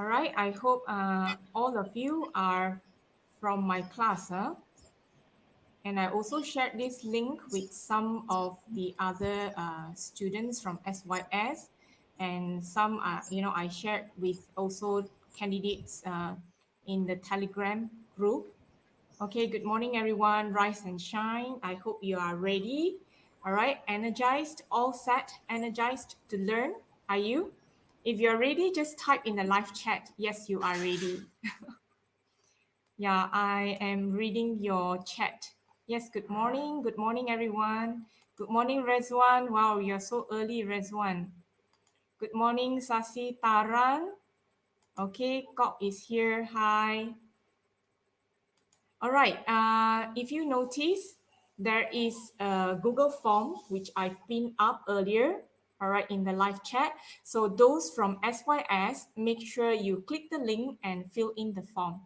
All right, I hope all of you are from my class. And I also shared this link with some of the other students from SYS, and some, I shared with also candidates in the Telegram group. Okay, good morning, everyone. Rise and shine. I hope you are ready. All right, energized, all set, energized to learn. Are you? If you're ready, just type in the live chat. Yes, you are ready. Yeah, I am reading your chat. Yes, good morning. Good morning, everyone. Good morning, Rezwan. Wow, you're so early, Rezwan. Good morning, Sasi Taran. Okay, Kok is here. Hi. All right. If you notice, there is a Google form which I pinned up earlier. All right, in the live chat. So those from SYS, make sure you click the link and fill in the form.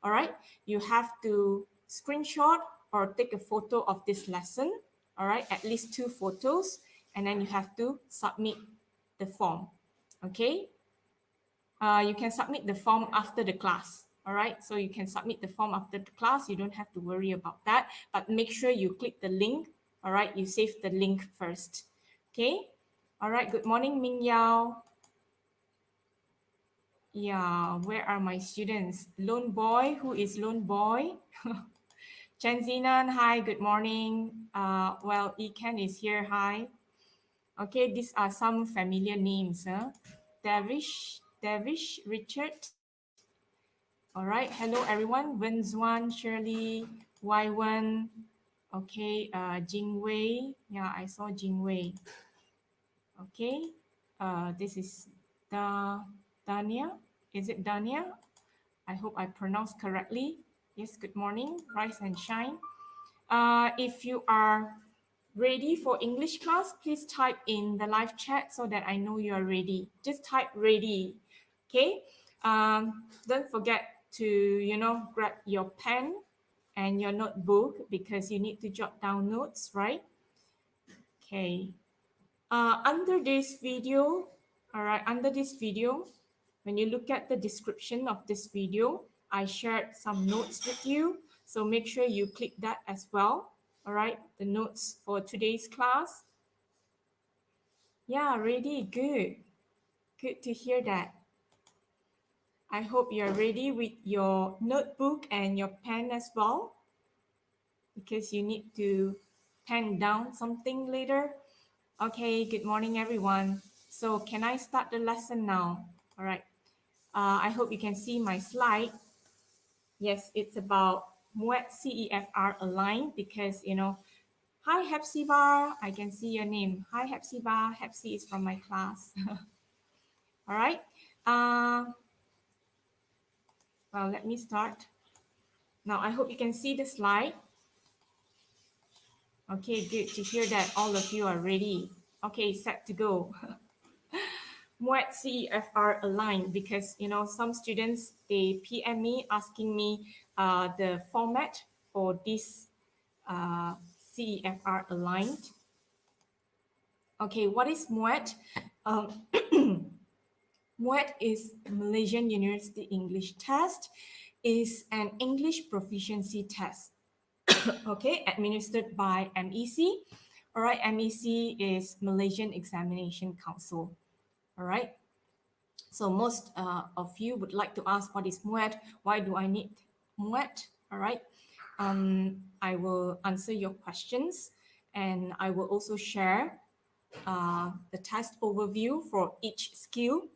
All right. You have to screenshot or take a photo of this lesson. All right, at least 2 photos, and then you have to submit the form. Okay. You can submit the form after the class. All right, so you can submit the form after the class. You don't have to worry about that, but make sure you click the link. All right, you save the link first. Okay. All right, good morning, Ming Yao. Yeah, where are my students? Lone Boy, who is Lone Boy? Chen Zinan, hi, good morning. Well, Iken is here, hi. Okay, these are some familiar names. Davish, Richard. All right, hello everyone. Wenzwan, Shirley, Waiwan. Okay, Jingwei. Yeah, I saw Jingwei. Okay, this is Dania. Is it Dania? I hope I pronounced correctly. Yes, good morning, rise and shine. If you are ready for English class, please type in the live chat so that I know you are ready. Just type ready, okay? Don't forget to, grab your pen and your notebook because you need to jot down notes, right? Okay. Under this video, all right, under this video, when you look at the description of this video, I shared some notes with you. So make sure you click that as well. All right, the notes for today's class. Yeah, ready, good. Good to hear that. I hope you're ready with your notebook and your pen as well, because you need to pen down something later. Okay, good morning, everyone. So can I start the lesson now? All right. I hope you can see my slide. Yes, it's about Muet-Cefr aligned because, hi, Hepzibah. I can see your name. Hi, Hepzibah. Hepsi is from my class. All right. Well, let me start. Now, I hope you can see the slide. Okay, good to hear that all of you are ready. Okay, set to go. Muet-Cefr aligned because, some students, they PM me asking me the format for this CEFR aligned. Okay, what is Muet? Muet is Malaysian University English Test, is an English proficiency test. Okay, administered by MEC. All right, MEC is Malaysian Examination Council. All right. So most of you would like to ask, what is Muet? Why do I need Muet? All right. I will answer your questions, and I will also share the test overview for each skill,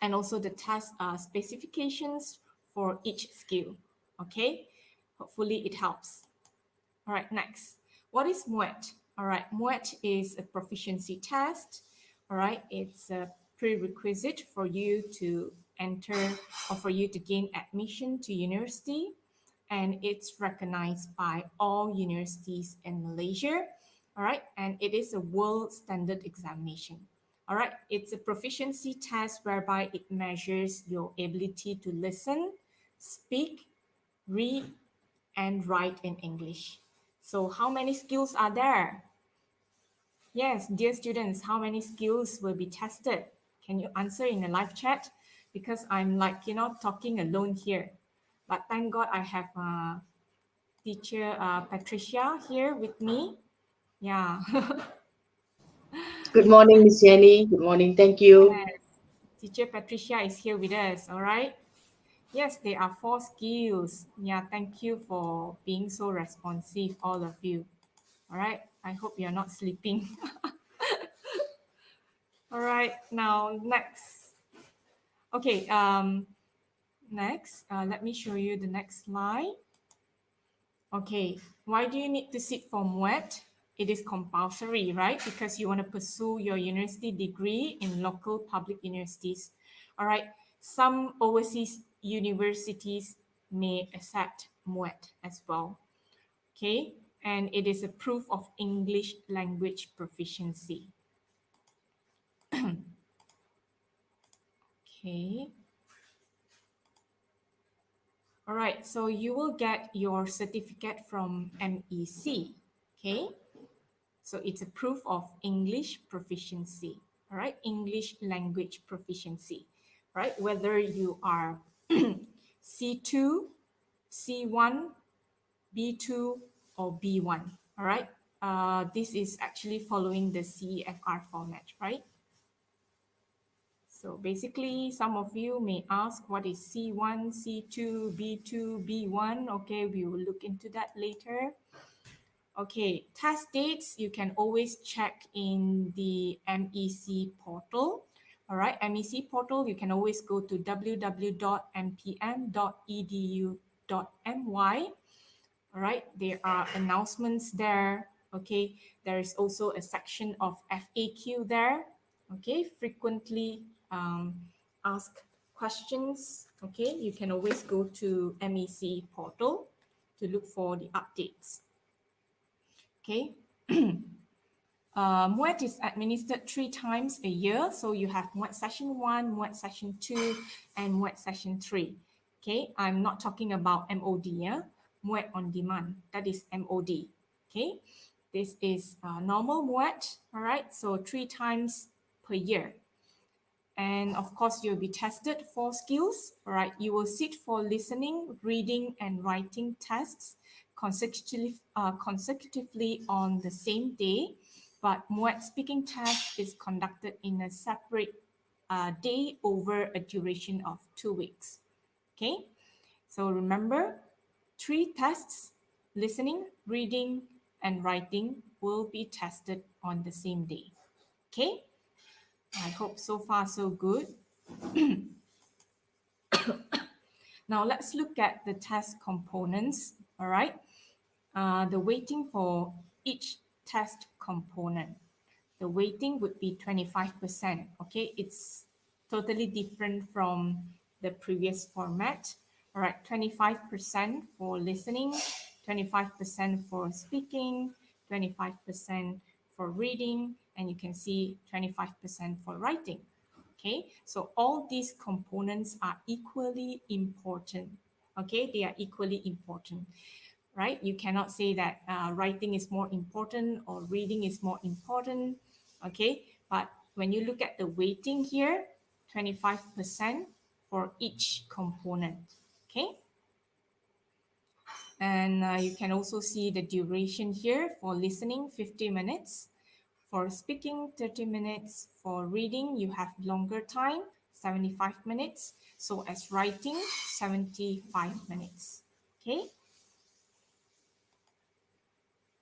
and also the test specifications for each skill. Okay, hopefully it helps. All right, next. What is Muet? All right, Muet is a proficiency test. All right, it's a prerequisite for you to enter or for you to gain admission to university, and it's recognized by all universities in Malaysia. All right, and it is a world standard examination. All right, it's a proficiency test whereby it measures your ability to listen, speak, read, and write in English. So how many skills are there? Yes, dear students, how many skills will be tested? Can you answer in the live chat? because I'm like, talking alone here. But thank God I have teacher Patricia here with me. Yeah. Good morning, Miss Jenny. Good morning. Thank you. Yes. Teacher Patricia is here with us. All right. Yes, there are 4 skills. Yeah, thank you for being so responsive, all of you. All right. I hope you're not sleeping. All right. Now, next. Okay. Next, let me show you the next slide. Okay. Why do you need to sit for Muet? It is compulsory, right? Because you want to pursue your university degree in local public universities. All right. Some overseas universities may accept Muet as well. Okay. And it is a proof of English language proficiency. Okay. All right. So you will get your certificate from MEC. Okay. So it's a proof of English proficiency. All right. English language proficiency. Right. Whether you are C2, C1, B2, or B1. All right. This is actually following the CEFR format, right? So basically, some of you may ask what is C1, C2, B2, B1. Okay, we will look into that later. Okay, test dates, you can always check in the MEC portal. All right, MEC portal, you can always go to www.mpm.edu.my. All right, there are announcements there. Okay, there is also a section of FAQ there. Okay, frequently asked questions. Okay, you can always go to MEC portal to look for the updates. Okay. Muet is administered 3 times a year. So you have Muet session 1, Muet session 2, and Muet session 3. Okay, I'm not talking about MOD, yeah? Muet on demand, that is MOD. Okay, this is normal Muet, all right? So 3 times per year. And of course, you'll be tested for skills, all right? You will sit for listening, reading, and writing tests consecutively on the same day. But Muet speaking test is conducted in a separate day over a duration of 2 weeks. Okay, so remember, 3 tests, listening, reading, and writing, will be tested on the same day. Okay, I hope so far so good. Now let's look at the test components. All right, the weighting for each test component. The weighting would be 25%. Okay, it's totally different from the previous format. All right, 25% for listening, 25% for speaking, 25% for reading, and you can see 25% for writing. Okay, so all these components are equally important. Okay, they are equally important, right? You cannot say that writing is more important or reading is more important. Okay, but when you look at the weighting here, 25% for each component. Okay, and you can also see the duration here. For listening, 50 minutes. For speaking, 30 minutes. For reading, you have longer time, 75 minutes. So as writing, 75 minutes. Okay,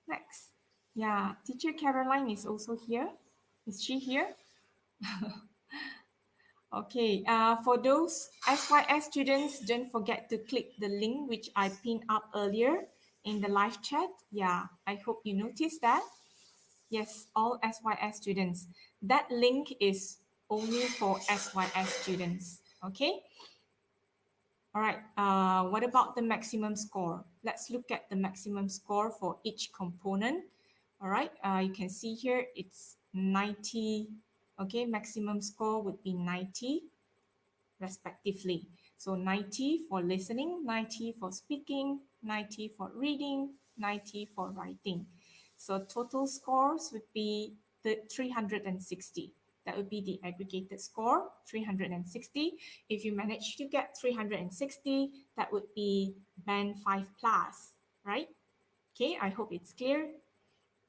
next. Yeah, teacher Caroline is also here. Is she here? Okay, for those SYS students, don't forget to click the link which I pinned up earlier in the live chat. Yeah, I hope you noticed that. Yes, all SYS students. That link is only for SYS students. Okay. All right. What about the maximum score? Let's look at the maximum score for each component. All right. You can see here it's 90. Okay. Maximum score would be 90 respectively. So 90 for listening, 90 for speaking, 90 for reading, 90 for writing. So total scores would be the 360. that would be the aggregated score, 360. If you manage to get 360, that would be band 5 plus, right? Okay, I hope it's clear.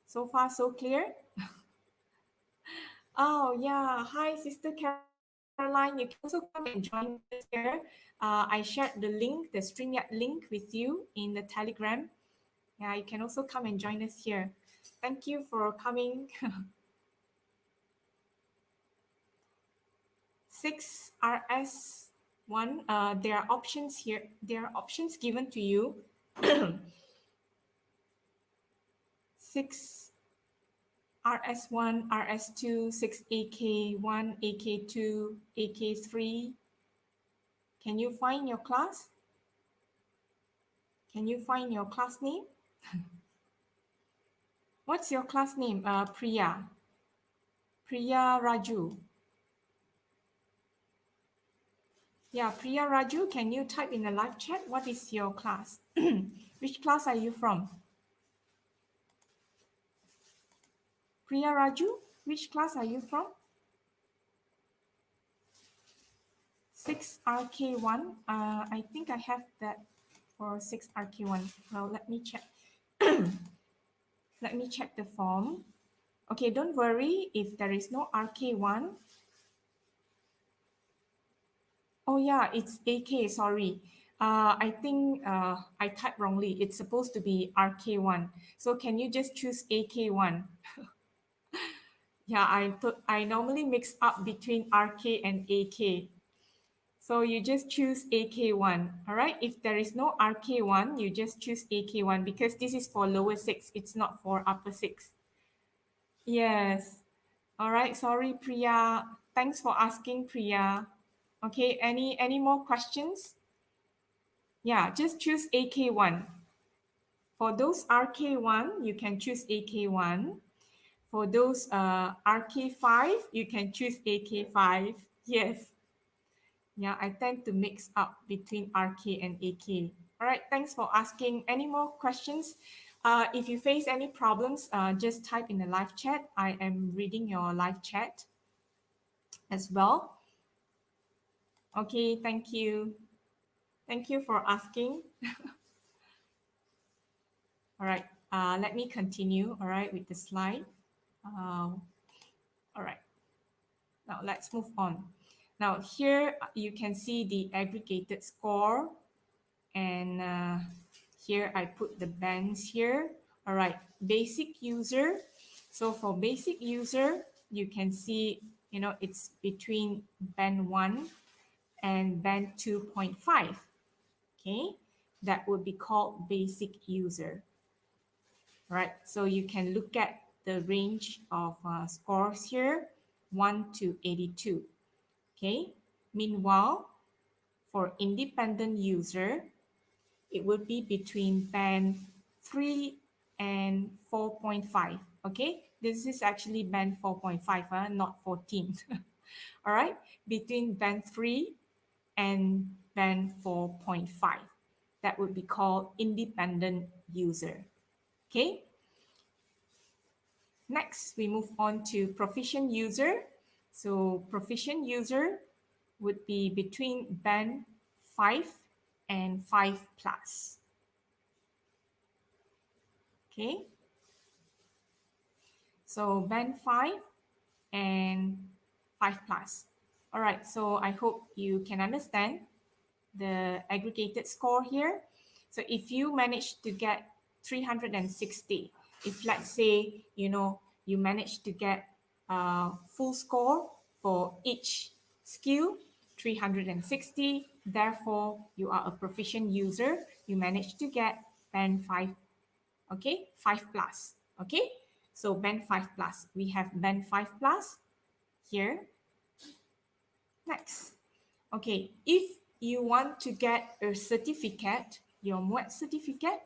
So far, so clear. Oh, yeah. Hi, Sister Caroline. You can also come and join us here. I shared the link, the StreamYard link with you in the Telegram. Yeah, you can also come and join us here. Thank you for coming. 6RS1, there are options here. There are options given to you. 6 RS1, RS2, 6AK1, AK2, AK3. Can you find your class? Can you find your class name? What's your class name? Priya. Priya Raju. Yeah, Priya Raju, can you type in the live chat? What is your class? Which class are you from? Priya Raju, which class are you from? 6RK1. I think I have that for 6RK1. Well, let me check. Let me check the form. Okay, don't worry if there is no RK1. Oh yeah, it's AK, sorry. I think I typed wrongly. It's supposed to be RK1. So can you just choose AK1? Yeah, I normally mix up between RK and AK. So you just choose AK1, all right? If there is no RK1, you just choose AK1 because this is for lower six. It's not for upper six. Yes. All right. Sorry, Priya. Thanks for asking, Priya. Okay. Any more questions? Yeah, just choose AK1. For those RK1, you can choose AK1. For those RK5, you can choose AK5. Yes. Yeah, I tend to mix up between RK and AK. All right, thanks for asking. Any more questions? If you face any problems, just type in the live chat. I am reading your live chat as well. Okay, thank you. Thank you for asking. All right, let me continue, all right, with the slide. All right, now let's move on. Now here you can see the aggregated score, and here I put the bands here. All right, basic user. So for basic user, you can see, it's between band 1 and band 2.5. Okay, that would be called basic user. Right, so you can look at the range of scores here, 1 to 82. Okay, meanwhile, for independent user, it would be between band 3 and 4.5. Okay, this is actually band 4.5, not 14. All right, between band 3 and band 4.5. That would be called independent user. Okay. Next, we move on to proficient user. So proficient user would be between band 5 and 5 plus. Okay. So band 5 and 5 plus. All right, so I hope you can understand the aggregated score here. So if you manage to get 360, if let's say, you manage to get a full score for each skill, 360, therefore you are a proficient user, you manage to get band 5, okay, 5 plus, okay? So band 5 plus, we have band 5 plus here. Next, okay, if you want to get a certificate, your Muet certificate,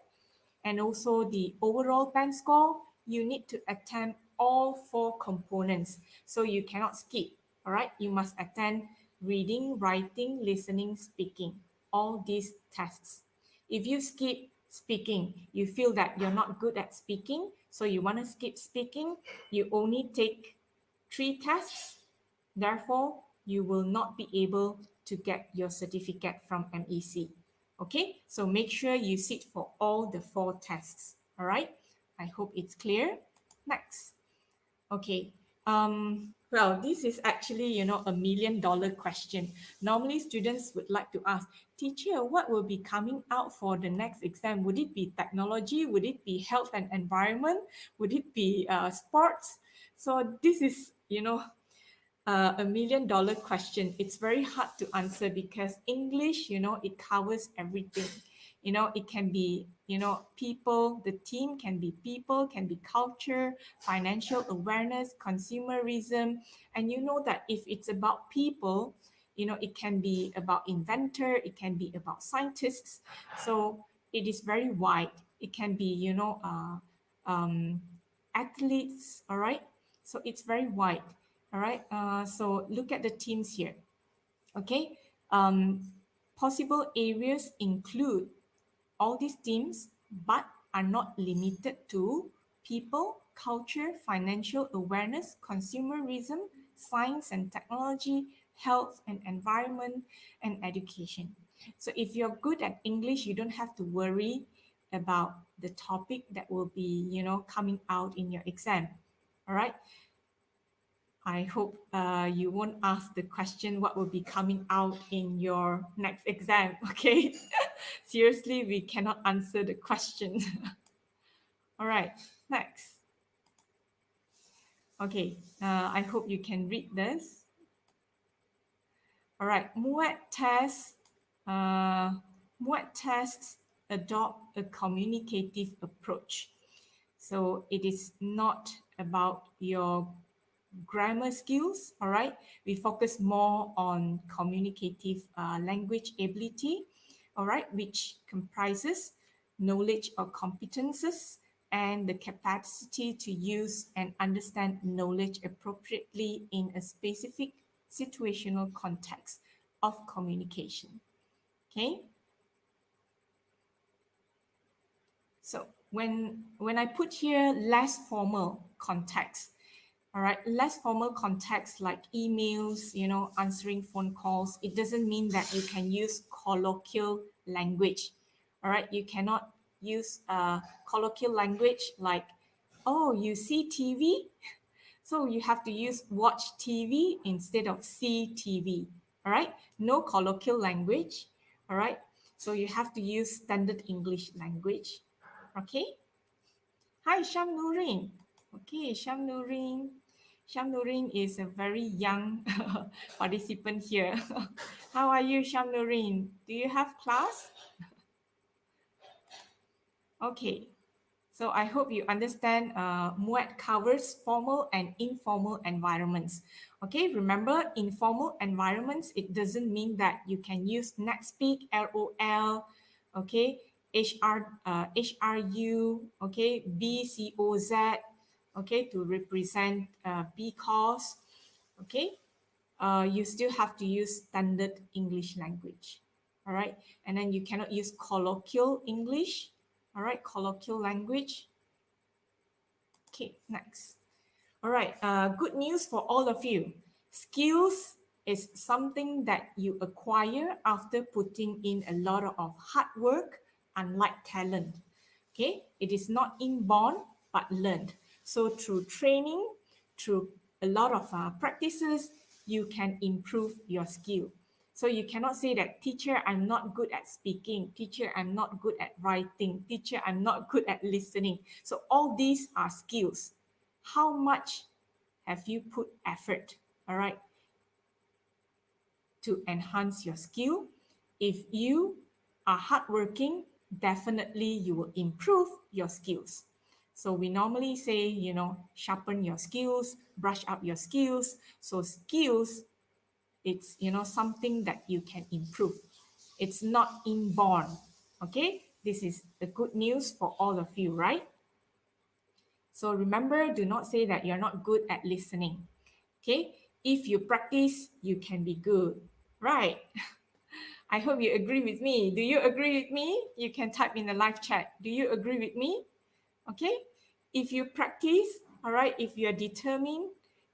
and also the overall band score, you need to attend all 4 components. So you cannot skip, all right? You must attend reading, writing, listening, speaking, all these tests. If you skip speaking, you feel that you're not good at speaking, so you want to skip speaking, you only take 3 tests, Therefore, you will not be able to get your certificate from MEC. Okay, so make sure you sit for all the 4 tests. All right, I hope it's clear. Next. Okay. Well, this is actually, a $1,000,000 question. Normally, students would like to ask, teacher, what will be coming out for the next exam? Would it be technology? Would it be health and environment? Would it be sports? So this is, $1,000,000 question. It's very hard to answer because English, it covers everything. It can be, people, the team can be people, can be culture, financial awareness, consumerism. And you know that if it's about people, it can be about inventor, it can be about scientists. So it is very wide. It can be, athletes, all right? So it's very wide. All right. So look at the teams here. Okay. Possible areas include all these themes, but are not limited to people, culture, financial awareness, consumerism, science and technology, health and environment, and education. So if you're good at English, you don't have to worry about the topic that will be, coming out in your exam. All right. I hope you won't ask the question what will be coming out in your next exam, okay? Seriously, we cannot answer the question. All right, next. Okay, I hope you can read this. All right, Muet tests adopt a communicative approach. So it is not about your grammar skills, all right? We focus more on communicative language ability, all right, which comprises knowledge or competences and the capacity to use and understand knowledge appropriately in a specific situational context of communication. Okay? So when I put here less formal context, all right, less formal context like emails, answering phone calls, it doesn't mean that you can use colloquial language. All right, you cannot use colloquial language like, oh, you see TV, so you have to use watch TV instead of see TV. All right, no colloquial language. All right, so you have to use standard English language. Okay. Hi, Sham Nurin. Okay, Sham Nurin. Sham Nurin is a very young participant here. How are you, Sham Nurin? Do you have class? Okay, so I hope you understand Muet covers formal and informal environments. Okay, remember informal environments, it doesn't mean that you can use NetSpeak, LOL, okay, HRU, okay, BCOZ, okay, to represent because, okay, you still have to use standard English language. All right, and then you cannot use colloquial English. All right, colloquial language. Okay, next. All right, good news for all of you. Skills is something that you acquire after putting in a lot of hard work, unlike talent. Okay, it is not inborn but learned. So through training, through a lot of practices, you can improve your skill. So you cannot say that, teacher, I'm not good at speaking. Teacher, I'm not good at writing. Teacher, I'm not good at listening. So all these are skills. How much have you put effort, all right, to enhance your skill? If you are hardworking, definitely you will improve your skills. So we normally say, sharpen your skills, brush up your skills. So skills, it's, something that you can improve. It's not inborn. Okay, this is the good news for all of you, right? So remember, do not say that you're not good at listening. Okay, if you practice, you can be good, right? I hope you agree with me. Do you agree with me? You can type in the live chat. Do you agree with me? Okay, if you practice, all right, if you're determined,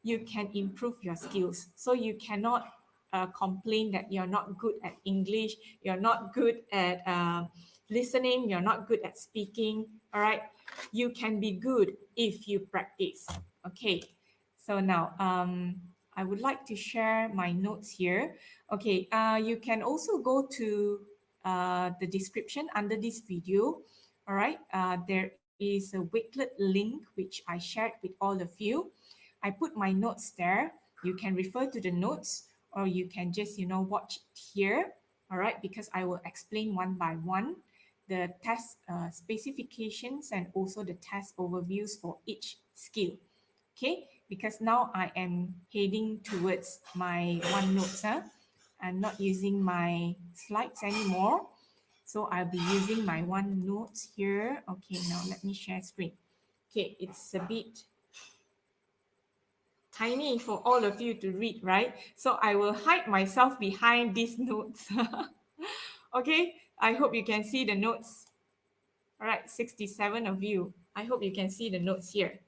you can improve your skills. So you cannot complain that you're not good at English, you're not good at listening, you're not good at speaking. All right, you can be good if you practice. Okay, so now I would like to share my notes here. Okay, you can also go to the description under this video. All right, there is a Wakelet link which I shared with all of you. I put my notes there. You can refer to the notes, or you can just, watch it here. All right, because I will explain one by one the test specifications and also the test overviews for each skill. Okay, because now I am heading towards my OneNote. I'm not using my slides anymore. So I'll be using my OneNote here. Okay, now let me share screen. Okay, it's a bit tiny for all of you to read, right? So I will hide myself behind these notes. Okay, I hope you can see the notes. All right, 67 of you. I hope you can see the notes here.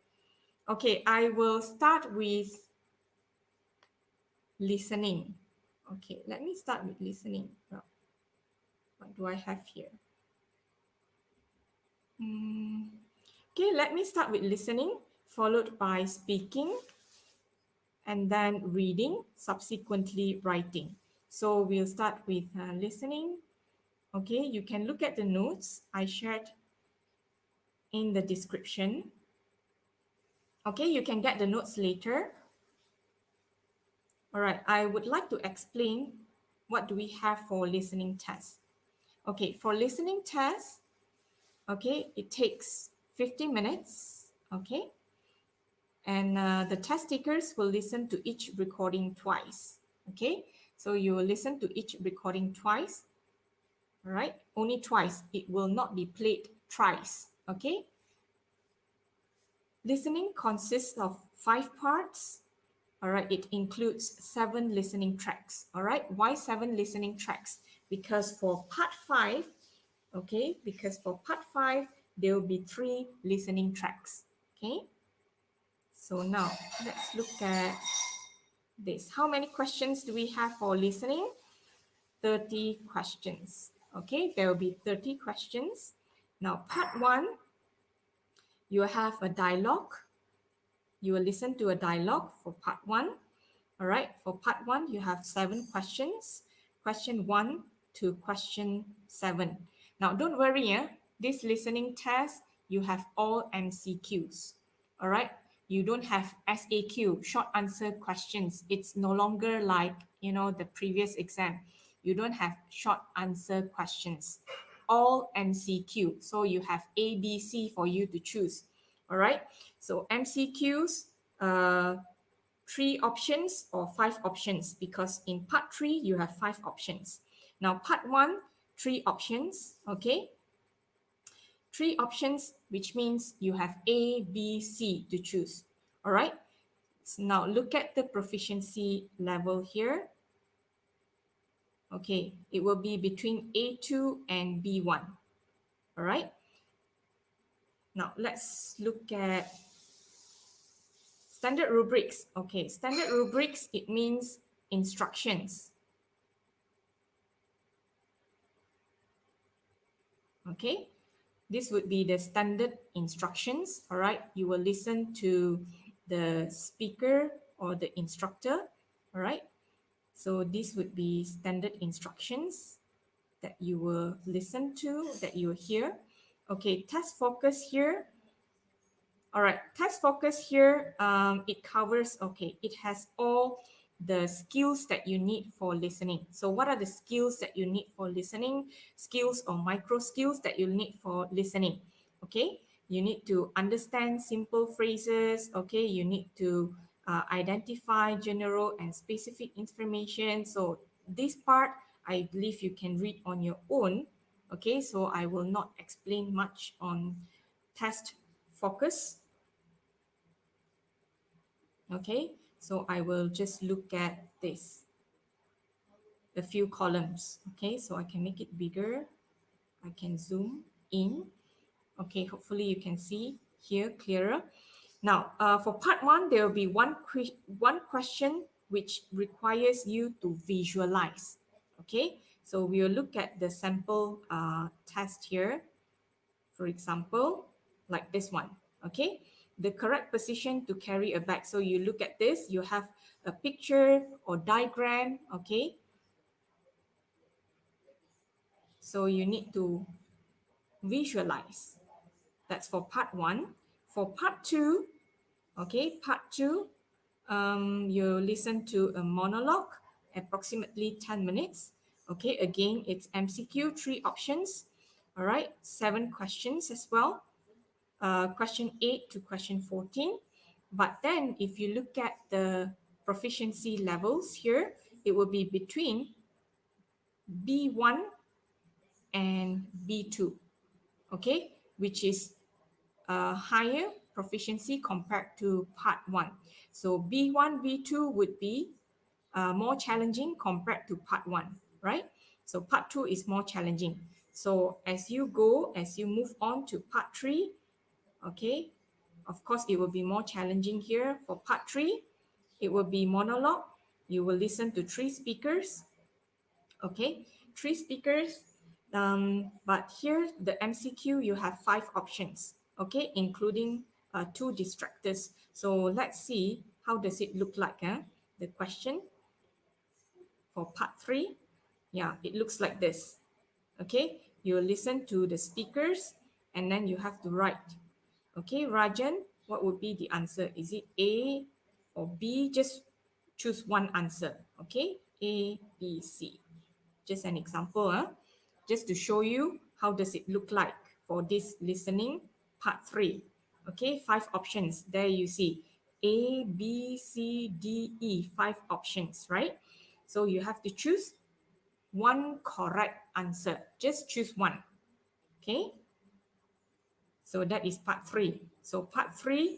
Okay, I will start with listening. Okay, let me start with listening. Well, what do I have here? Okay, let me start with listening, followed by speaking, and then reading, subsequently writing. So we'll start with listening. Okay, you can look at the notes I shared in the description. Okay, you can get the notes later. All right, I would like to explain what do we have for listening test. Okay, for listening test, okay, it takes 15 minutes, okay? And the test takers will listen to each recording twice, okay? So you will listen to each recording twice, all right? Only twice. It will not be played thrice, okay? Listening consists of 5 parts. All right, it includes 7 listening tracks. All right, why 7 listening tracks? Because for part 5, okay, there will be 3 listening tracks. Okay, so now let's look at this. How many questions do we have for listening? 30 questions. Okay, there will be 30 questions. Now, part 1, you have a dialogue. You will listen to a dialogue for part 1. All right, for part 1, you have 7 questions. Question 1 to question 7. Now, don't worry, this listening test, you have all MCQs. All right, you don't have SAQ, short answer questions. It's no longer like, the previous exam. You don't have short answer questions. All MCQ. So you have A, B, C for you to choose. All right, so MCQs, 3 options or 5 options, because in part 3 you have 5 options. Now part 1, 3 options, okay? 3 options, which means you have A, B, C to choose. All right, so now look at the proficiency level here. Okay, it will be between A2 and B1. All right, now let's look at standard rubrics. Okay, standard rubrics, it means instructions. Okay, this would be the standard instructions. All right, you will listen to the speaker or the instructor. All right, so this would be standard instructions that you will listen to, that you will hear. Okay, task focus here. All right, task focus here, it covers, okay, it has all the skills that you need for listening. So what are the skills that you need for listening? Skills or micro skills that you need for listening. Okay, you need to understand simple phrases. Okay, you need to identify general and specific information. So this part, I believe you can read on your own. Okay, so I will not explain much on test focus. Okay, so I will just look at this, a few columns. Okay, so I can make it bigger. I can zoom in. Okay, hopefully you can see here clearer. Now, for part one, there will be one question which requires you to visualize. Okay, so we will look at the sample test here. For example, like this one. Okay, the correct position to carry a bag. So you look at this, you have a picture or diagram. Okay, so you need to visualize. That's for part one. For part two, okay, part two, you listen to a monologue, approximately 10 minutes. Okay, again, it's MCQ, 3 options. All right, 7 questions as well. Question 8 to question 14. But then if you look at the proficiency levels here, it will be between B1 and B2, okay, which is higher proficiency compared to part one. So B1, B2 would be more challenging compared to part one, right? So part two is more challenging. So as you move on to part three, okay, of course, it will be more challenging here. For part three, it will be monologue. You will listen to 3 speakers, okay, 3 speakers. But here, the MCQ, you have 5 options, okay, including 2 distractors. So let's see how does it look like, the question for part three. Yeah, it looks like this, okay. You listen to the speakers and then you have to write. Okay, Rajan, what would be the answer? Is it A or B? Just choose one answer. Okay, A, B, C. Just an example, just to show you how does it look like for this listening part three. Okay, 5 options. There you see A, B, C, D, E, 5 options, right? So you have to choose one correct answer. Just choose one. Okay, so that is part three. So part three,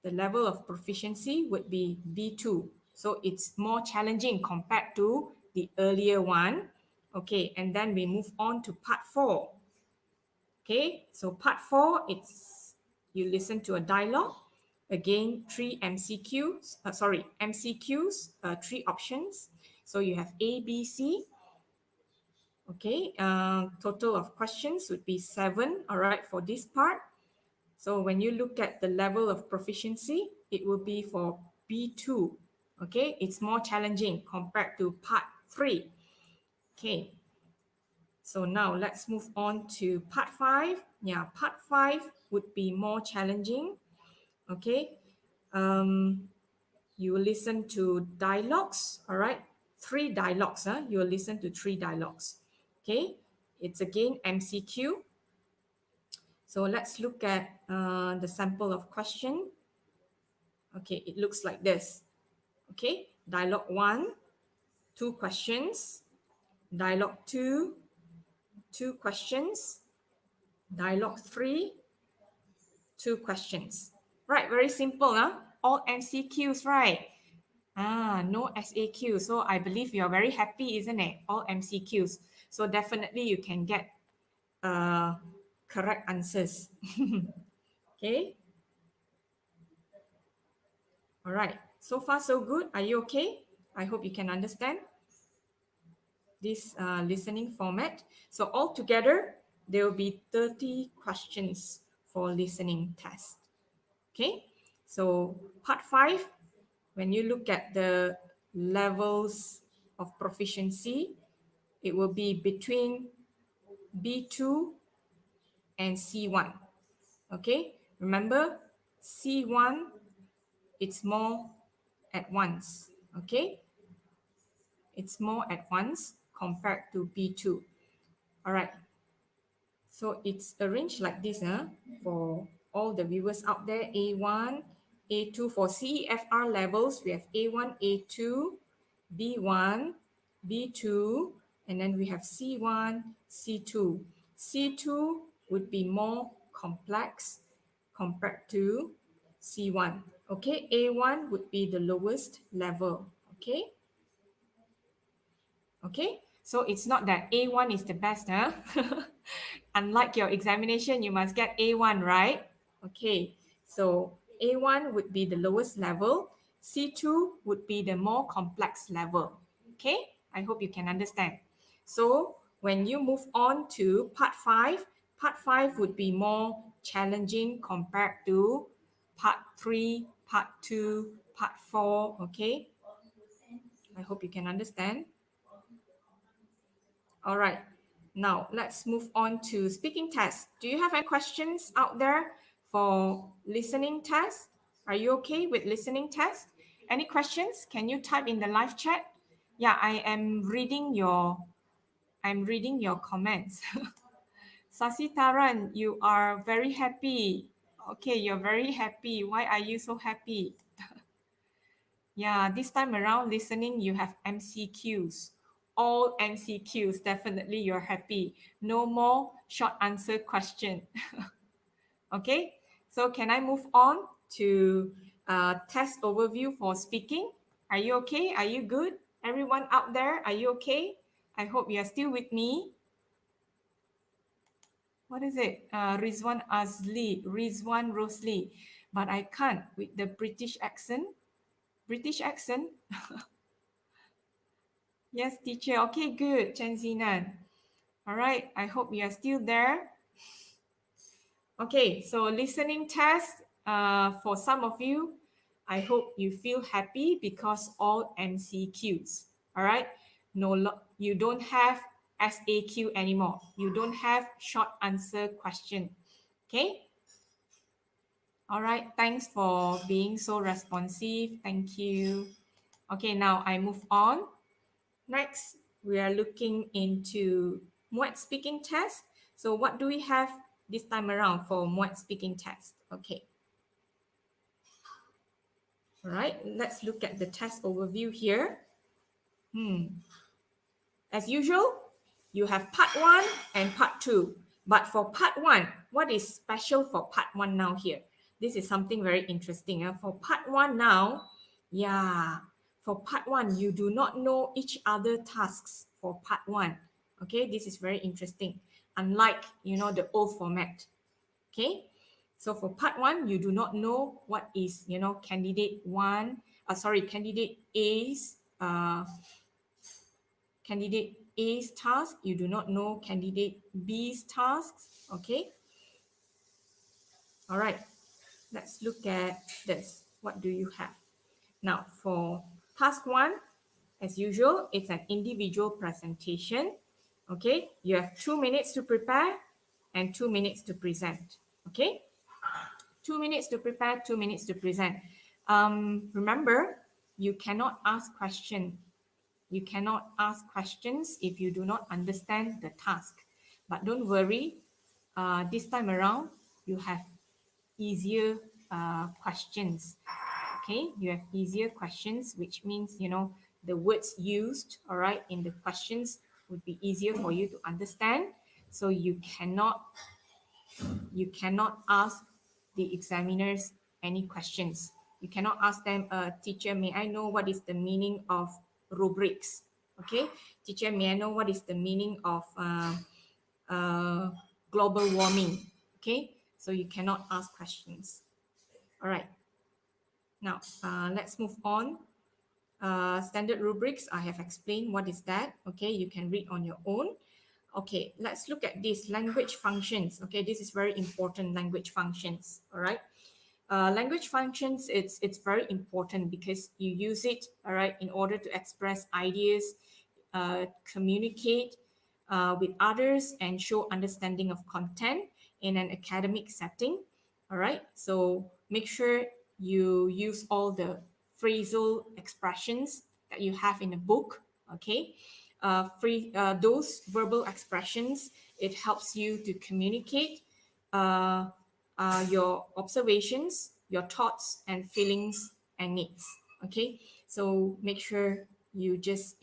the level of proficiency would be B2. So it's more challenging compared to the earlier one. Okay, and then we move on to part four. Okay, so part four, it's you listen to a dialogue. Again, 3 MCQs, MCQs, 3 options. So you have A, B, C. Okay, total of questions would be 7, all right, for this part. So when you look at the level of proficiency, it will be for B2. Okay, it's more challenging compared to part 3. Okay, so now let's move on to part 5. Yeah, part 5 would be more challenging. Okay, you will listen to dialogues, all right? 3 dialogues, you will listen to 3 dialogues. Okay, it's again MCQ. So let's look at the sample of question. Okay, it looks like this. Okay, dialogue 1, 2 questions. Dialogue 2, 2 questions. Dialogue 3, 2 questions. Right, very simple, huh? All MCQs, right? No SAQ. So I believe you're very happy, isn't it? All MCQs. So definitely you can get correct answers. Okay. All right. So far, so good. Are you okay? I hope you can understand this listening format. So altogether, there will be 30 questions for listening test. Okay. So part 5, when you look at the levels of proficiency, it will be between B2 and C1. Okay. Remember, C1, it's more advanced. Okay. It's more advanced compared to B2. All right. So it's arranged like this, for all the viewers out there. A1, A2 for CEFR levels, we have A1, A2, B1, B2, and then we have C1, C2. C2 would be more complex compared to C1. Okay, A1 would be the lowest level. Okay. Okay, so it's not that A1 is the best, Unlike your examination, you must get A1, right? Okay, So A1 would be the lowest level. C2 would be the more complex level. Okay, I hope you can understand. So when you move on to part 5 would be more challenging compared to part 3, part 2, part 4. Okay, I hope you can understand. All right, now let's move on to speaking test. Do you have any questions out there for listening test? Are you okay with listening test? Any questions? Can you type in the live chat? Yeah, I'm reading your comments. Sasitaran, you are very happy. Okay, you're very happy. Why are you so happy? Yeah, this time around listening, you have MCQs. All MCQs, definitely you're happy. No more short answer question. Okay, so can I move on to test overview for speaking? Are you okay? Are you good? Everyone out there, are you okay? I hope you are still with me. What is it? Rizwan Rosli. But I can't with the British accent. British accent? Yes, teacher. Okay, good. Chen Zinan. All right. I hope you are still there. Okay, so listening test for some of you, I hope you feel happy because all MCQs. All right. No, you don't have SAQ anymore. You don't have short answer question. Okay. All right. Thanks for being so responsive. Thank you. Okay, now I move on. Next, we are looking into Muet speaking test. So what do we have this time around for Muet speaking test? Okay. All right, let's look at the test overview here. As usual, you have part 1 and part 2. But for part 1, what is special for part 1 now here? This is something very interesting. For part 1 now, yeah, for part 1, you do not know each other tasks for part 1. Okay, this is very interesting. Unlike, the old format. Okay, so for part 1, you do not know what is, candidate A's task. You do not know candidate B's tasks. Okay. All right. Let's look at this. What do you have? Now, for task 1, as usual, it's an individual presentation. Okay. You have 2 minutes to prepare and 2 minutes to present. Okay. 2 minutes to prepare, 2 minutes to present. Remember, you cannot ask questions. You cannot ask questions if you do not understand the task. But don't worry, this time around, you have easier questions. Okay, you have easier questions, which means, the words used, all right, in the questions would be easier for you to understand. So you cannot ask the examiners any questions. You cannot ask them, teacher, may I know what is the meaning of rubrics? Okay, teacher, may I know what is the meaning of global warming? Okay, so you cannot ask questions. All right, now let's move on. Standard rubrics, I have explained what is that. Okay, you can read on your own. Okay, let's look at these language functions. Okay, this is very important, language functions. All right. Language functions, it's very important because you use it, all right, in order to express ideas, communicate with others, and show understanding of content in an academic setting. All right. So make sure you use all the phrasal expressions that you have in a book. Okay. Those verbal expressions, it helps you to communicate your observations, your thoughts and feelings and needs. Okay, so make sure you just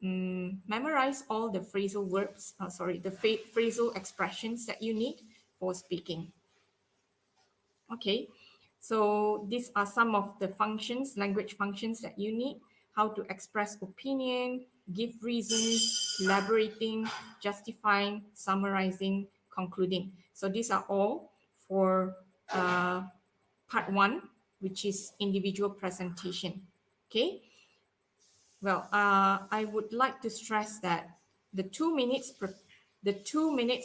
memorize all the phrasal verbs. The phrasal expressions that you need for speaking. Okay, so these are some of the functions, language functions that you need. How to express opinion, give reasons, elaborating, justifying, summarizing, concluding. So these are all for part one, which is individual presentation. Okay. Well, I would like to stress that the 2 minutes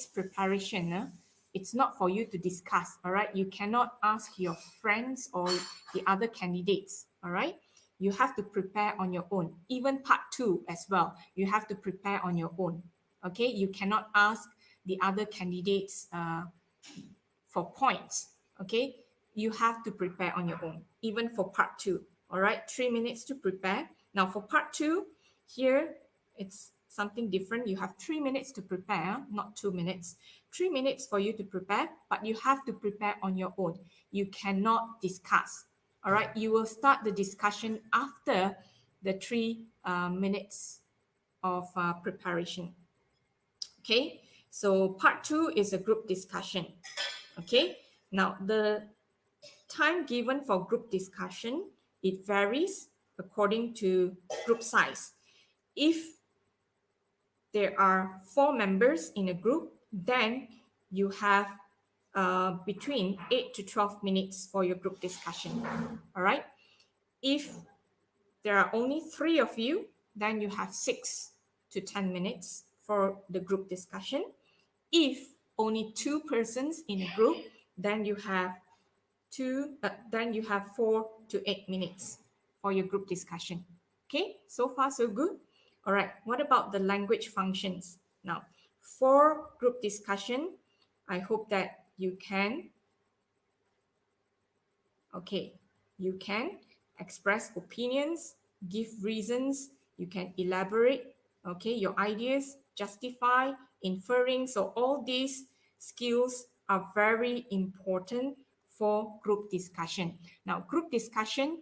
preparation, it's not for you to discuss. All right, you cannot ask your friends or the other candidates. All right, you have to prepare on your own. Even part two as well, you have to prepare on your own. Okay, you cannot ask the other candidates for points. Okay, you have to prepare on your own, even for part two. All right, 3 minutes to prepare. Now for part two, here it's something different. You have 3 minutes to prepare, not 2 minutes. 3 minutes for you to prepare, but you have to prepare on your own. You cannot discuss. All right, you will start the discussion after the 3 minutes of preparation. Okay, so part two is a group discussion. Okay, now the time given for group discussion, it varies according to group size. If there are 4 members in a group, then you have between 8 to 12 minutes for your group discussion. All right. If there are only 3 of you, then you have 6 to 10 minutes for the group discussion. If only 2 persons in a group, then you have 4 to 8 minutes for your group discussion. Okay, so far so good. All right, what about the language functions? Now, for group discussion, I hope that you can express opinions, give reasons, you can elaborate, your ideas, justify, inferring. So all these skills are very important for group discussion. Now, group discussion,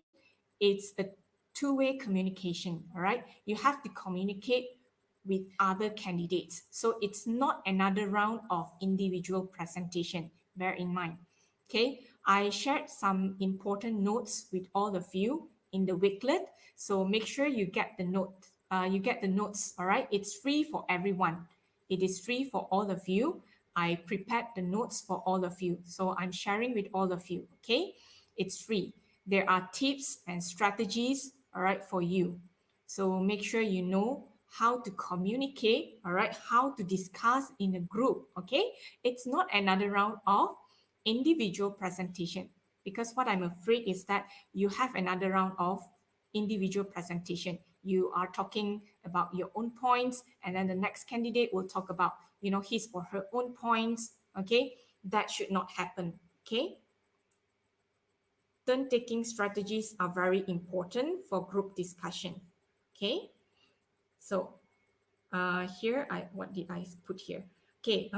it's a two-way communication, all right? You have to communicate with other candidates. So it's not another round of individual presentation, bear in mind. Okay, I shared some important notes with all of you in the Wicklet. So make sure you get the notes, all right? It's free for everyone. It is free for all of you. I prepared the notes for all of you. So I'm sharing with all of you, okay? It's free. There are tips and strategies, all right, for you. So make sure you know how to communicate, all right, how to discuss in a group, okay? It's not another round of individual presentation, because what I'm afraid is that you have another round of individual presentation. You are talking about your own points, and then the next candidate will talk about, his or her own points, okay? That should not happen, okay? Turn-taking strategies are very important for group discussion, okay? So here, what did I put here? Okay,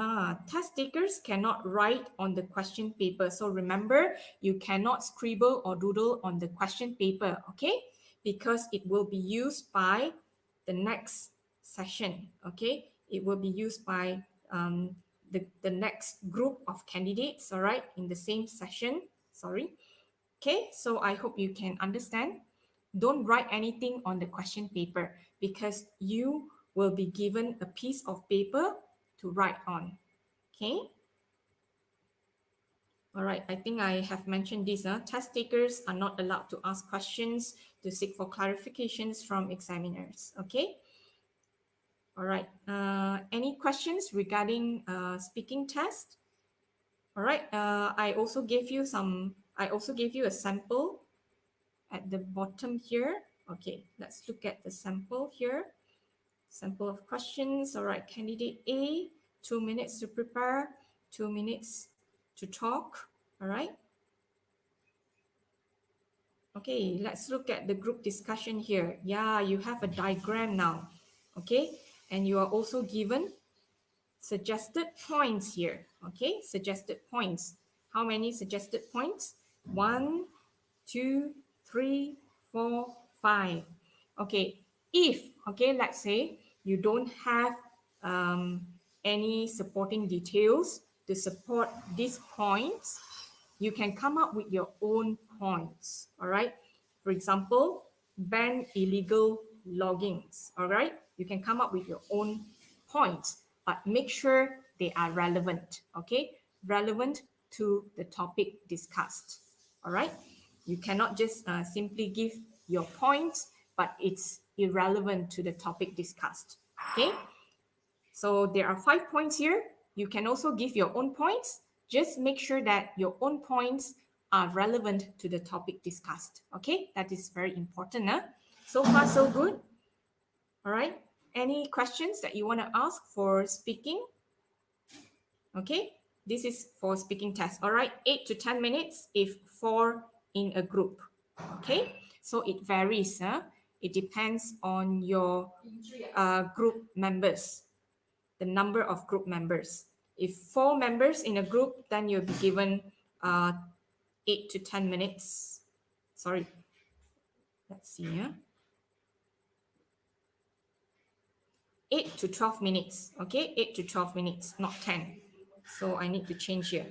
test takers cannot write on the question paper. So remember, you cannot scribble or doodle on the question paper, okay? Because it will be used by the next session, okay? It will be used by the next group of candidates, all right, in the same session, sorry. Okay, so I hope you can understand. Don't write anything on the question paper because you will be given a piece of paper to write on. Okay. All right, I think I have mentioned this. Test takers are not allowed to ask questions to seek for clarifications from examiners. Okay. All right. Any questions regarding speaking test? All right. I also gave you a sample at the bottom here. Okay, let's look at the sample here. Sample of questions. All right, candidate A, 2 minutes to prepare, 2 minutes to talk. All right. Okay, let's look at the group discussion here. Yeah, you have a diagram now. Okay, and you are also given suggested points here. Okay, suggested points. How many suggested points? 1, 2, 3, 4, 5. Okay, let's say you don't have any supporting details to support these points, you can come up with your own points, all right? For example, ban illegal loggings, all right? You can come up with your own points, but make sure they are relevant, okay? Relevant to the topic discussed. All right. You cannot just simply give your points, but it's irrelevant to the topic discussed. Okay. So there are 5 points here. You can also give your own points. Just make sure that your own points are relevant to the topic discussed. Okay, that is very important. Huh? So far, so good. All right. Any questions that you want to ask for speaking? Okay, this is for speaking test. All right, 8 to 10 minutes if 4 in a group. Okay, so it varies. Huh? It depends on your group members, the number of group members. If 4 members in a group, then you'll be given 8 to 10 minutes. Sorry, let's see. Yeah, 8 to 12 minutes. Okay, 8 to 12 minutes, not 10. So I need to change here.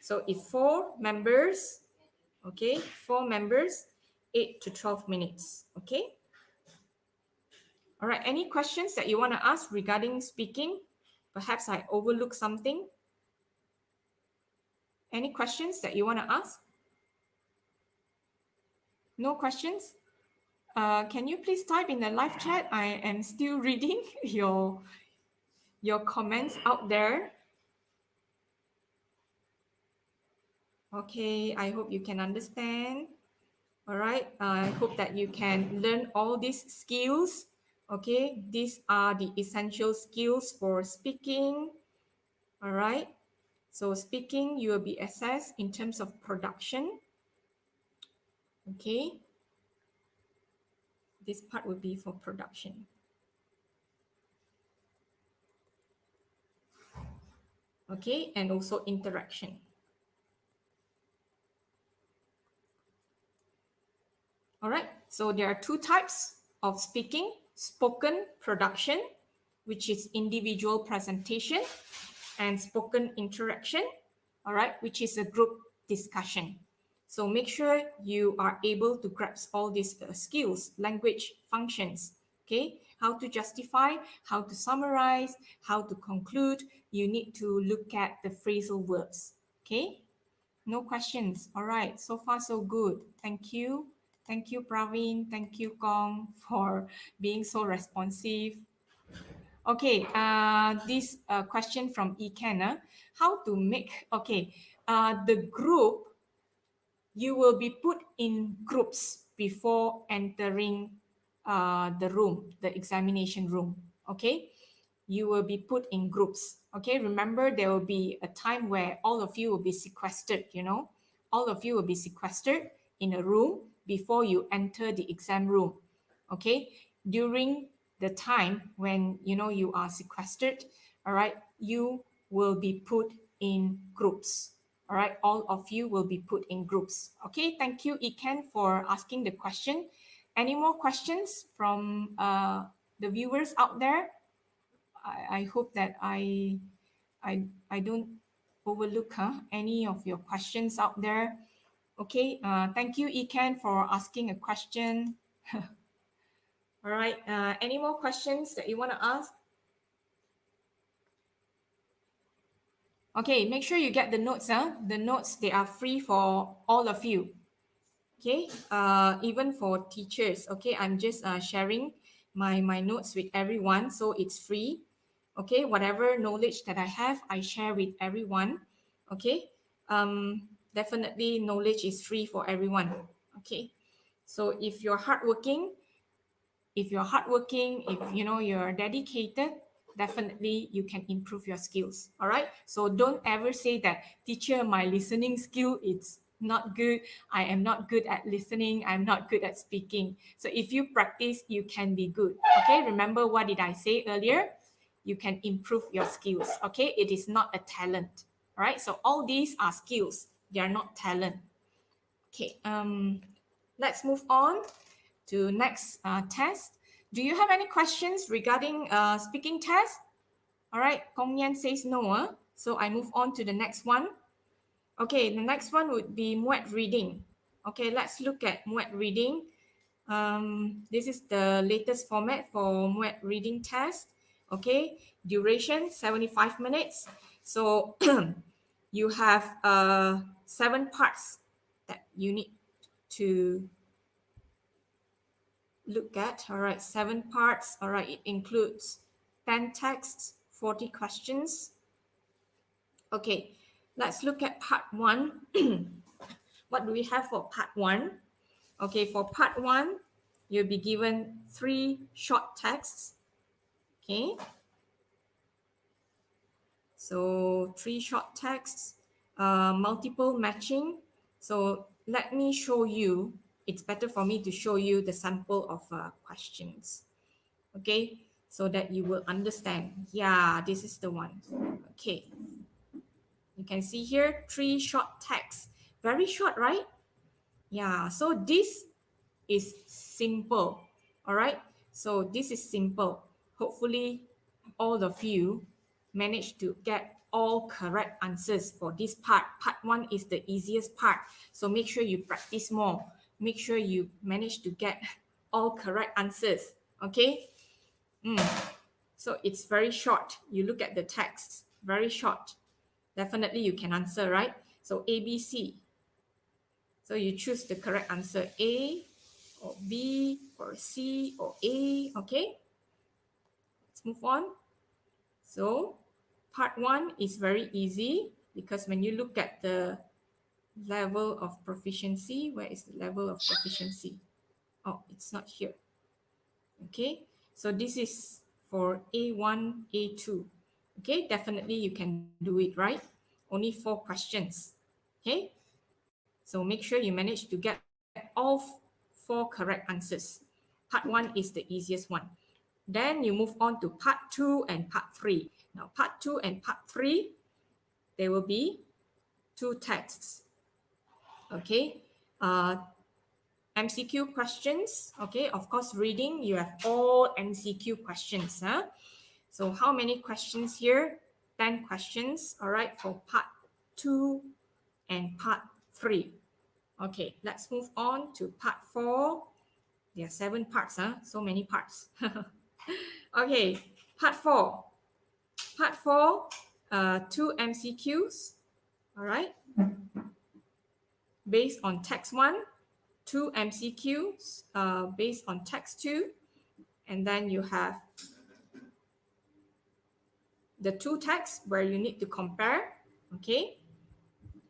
So if 4 members, okay, 4 members, 8 to 12 minutes. Okay. All right. Any questions that you want to ask regarding speaking? Perhaps I overlooked something. Any questions that you want to ask? No questions? Can you please type in the live chat? I am still reading your comments out there. Okay, I hope you can understand. All right, I hope that you can learn all these skills. Okay, these are the essential skills for speaking. All right, so speaking, you will be assessed in terms of production. Okay, this part will be for production. Okay, and also interaction. All right, so there are 2 types of speaking: spoken production, which is individual presentation, and spoken interaction, all right, which is a group discussion. So make sure you are able to grasp all these skills, language functions, okay? How to justify, how to summarize, how to conclude. You need to look at the phrasal verbs, okay? No questions. All right, so far so good. Thank you. Thank you, Praveen. Thank you, Kong, for being so responsive. Okay, this question from Eken. How to make, okay, the group, you will be put in groups before entering the room, the examination room, okay? You will be put in groups, okay? Remember, there will be a time where all of you will be sequestered, you know? All of you will be sequestered in a room before you enter the exam room, okay? During the time when, you know, you are sequestered, all right, you will be put in groups. All right, all of you will be put in groups. Okay, thank you, Iken, for asking the question. Any more questions from the viewers out there? I hope that I don't overlook any of your questions out there. Okay, thank you, Iken, for asking a question. All right, any more questions that you want to ask? Okay, make sure you get the notes. The notes, they are free for all of you. Okay, even for teachers. Okay, I'm just sharing my notes with everyone, so it's free. Okay, whatever knowledge that I have, I share with everyone. Okay, definitely knowledge is free for everyone. Okay, so if you're hardworking, if you know you're dedicated, definitely you can improve your skills. All right, so don't ever say that, teacher, my listening skill is not good, I am not good at listening, I'm not good at speaking. So if you practice, you can be good. Okay, remember what did I say earlier? You can improve your skills. Okay, it is not a talent. All right, so all these are skills, they are not talent. Okay, let's move on to next test. Do you have any questions regarding speaking test? All right, Kong Yan says no. So I move on to the next one. Okay, the next one would be Muet reading. Okay, let's look at Muet reading. This is the latest format for Muet reading test. Okay, duration 75 minutes. So you have 7 parts that you need to look at. All right, 7 parts. All right, it includes 10 texts, 40 questions. Okay, let's look at part 1. What do we have for part 1? Okay, for part 1, you'll be given 3 short texts. Okay, so 3 short texts, multiple matching. So let me show you. It's better for me to show you the sample of questions. Okay, so that you will understand. Yeah, this is the one. Okay, you can see here 3 short texts. Very short, right? Yeah, so this is simple. All right, so this is simple. Hopefully all of you managed to get all correct answers for this part. Part 1 is the easiest part, so make sure you practice more. Make sure you manage to get all correct answers. Okay. So it's very short. You look at the text, very short. Definitely you can answer, right? So A, B, C. So you choose the correct answer, A or B or C or A. Okay, let's move on. So part 1 is very easy because when you look at the level of proficiency, where is the level of proficiency? Oh, it's not here. Okay, so this is for A1, A2. Okay, definitely you can do it, right? Only 4 questions. Okay, so make sure you manage to get all 4 correct answers. Part 1 is the easiest one. Then you move on to part 2 and part 3. Now, part 2 and part 3, there will be 2 texts. Okay, MCQ questions. Okay, of course, reading, you have all MCQ questions. Huh? So how many questions here? 10 questions, all right, for part 2 and part 3. Okay, let's move on to part 4. There are 7 parts, huh? So many parts. Okay, part 4. Part 4, 2 MCQs, all right, based on text 1, 2 MCQs based on text 2, and then you have the 2 texts where you need to compare. Okay,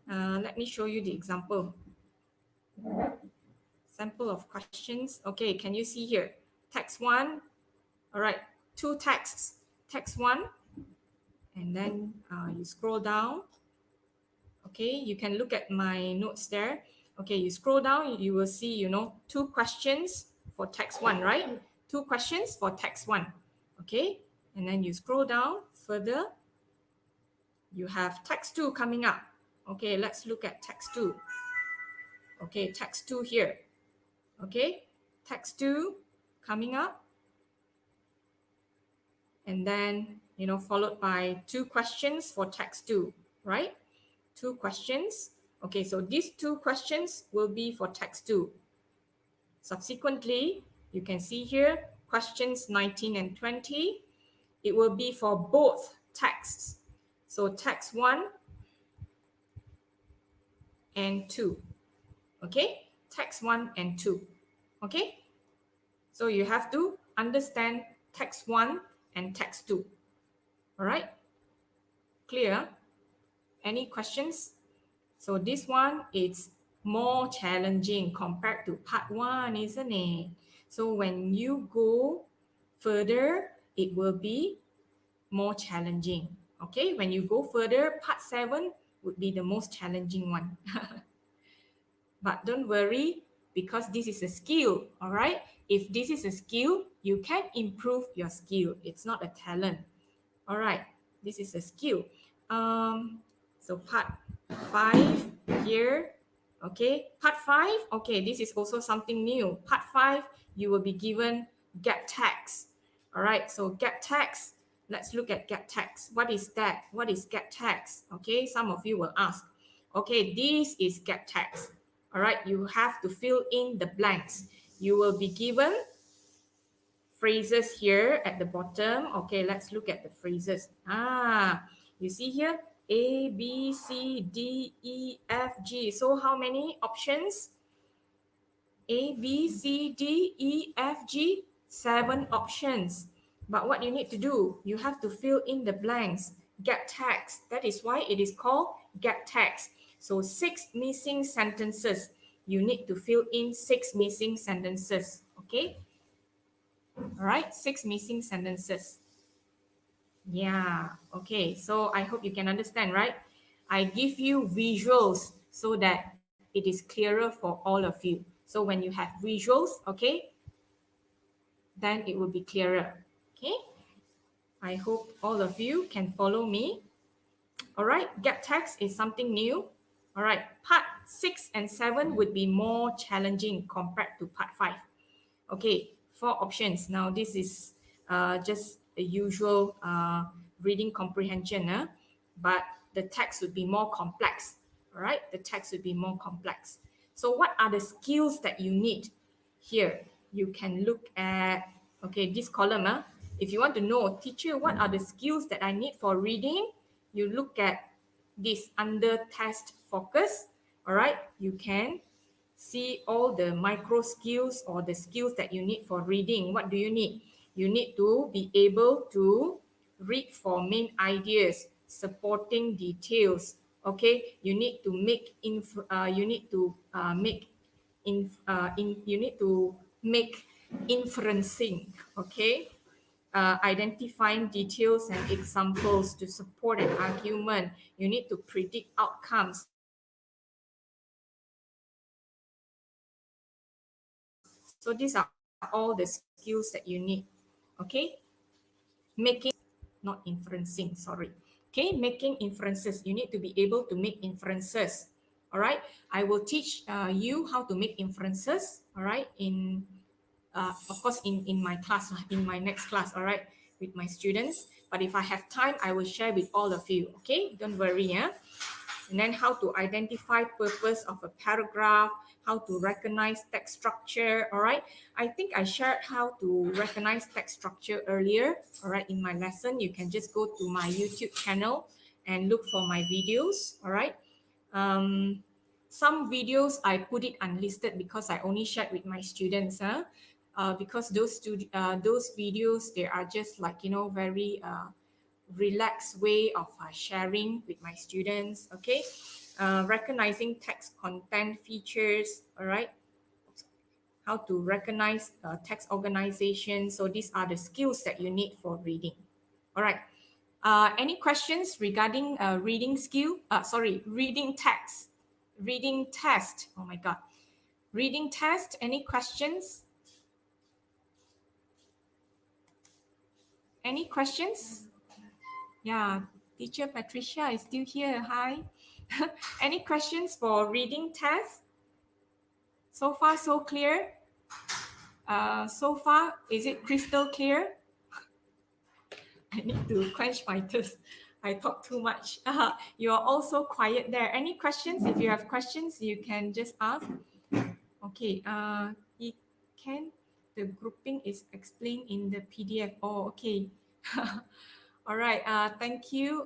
let me show you the example. Sample of questions. Okay, can you see here? Text 1, all right, 2 texts. Text 1, and then you scroll down. Okay, you can look at my notes there. Okay, you scroll down, you will see, 2 questions for text 1, right? 2 questions for text 1. Okay, and then you scroll down further. You have text 2 coming up. Okay, let's look at text 2. Okay, text 2 here. Okay, text 2 coming up. And then, followed by 2 questions for text 2, right? 2 questions. Okay, so these 2 questions will be for text 2. Subsequently, you can see here, questions 19 and 20. It will be for both texts. So text 1 and 2. Okay, text 1 and 2. Okay, so you have to understand text 1 and text 2. All right, clear? Any questions? So this one is more challenging compared to part 1, isn't it? So when you go further, it will be more challenging. Okay, when you go further, part 7 would be the most challenging one. But don't worry, because this is a skill, all right? If this is a skill, you can improve your skill. It's not a talent. All right, this is a skill. So part 5 here. Okay, part 5. Okay, this is also something new. Part 5, you will be given get tags. All right, so get tags. Let's look at get tags. What is that? What is get tags? Okay, some of you will ask. Okay, this is get tags. All right, you have to fill in the blanks. You will be given phrases here at the bottom. Okay, let's look at the phrases. You see here, A, B, C, D, E, F, G. So how many options? A, B, C, D, E, F, G. 7 options. But what you need to do, you have to fill in the blanks. Get text. That is why it is called get text. So 6 missing sentences. You need to fill in 6 missing sentences. Okay? All right, 6 missing sentences. Yeah, okay. So I hope you can understand, right? I give you visuals so that it is clearer for all of you. So when you have visuals, okay, then it will be clearer. Okay? I hope all of you can follow me. All right, get text is something new. All right, part 6 and 7 would be more challenging compared to part 5. Okay, 4 options. Now this is just a usual reading comprehension, but the text would be more complex. All right, the text would be more complex. So what are the skills that you need? Here, you can look at, okay, this column. If you want to know, teacher, what are the skills that I need for reading? You look at this under test focus. All right, you can see all the micro skills or the skills that you need for reading. What do you need? You need to be able to read for main ideas, supporting details. Okay, you need to make inferencing. Okay, identifying details and examples to support an argument. You need to predict outcomes. So these are all the skills that you need. Okay, making, not inferencing, sorry. Okay, making inferences. You need to be able to make inferences. All right, I will teach you how to make inferences. All right, of course in my class, in my next class. All right, with my students. But if I have time, I will share with all of you. Okay, don't worry. Yeah. And then how to identify purpose of a paragraph, how to recognize text structure. All right, I think I shared how to recognize text structure earlier. All right, in my lesson, you can just go to my YouTube channel and look for my videos. All right, some videos I put it unlisted because I only shared with my students. Because those videos, they are just like, you know, very relaxed way of sharing with my students. Okay, recognizing text content features. All right, how to recognize text organization. So these are the skills that you need for reading. All right, any questions regarding reading skill? Reading text, reading test. Oh my god, reading test. Any questions? Any questions? Yeah, teacher Patricia is still here. Hi. Any questions for reading test? So far, so clear. So far, is it crystal clear? I need to quench my thirst. I talk too much. You are also quiet there. Any questions? If you have questions, you can just ask. Okay. It can. The grouping is explained in the PDF. Oh, okay. All right. Thank you.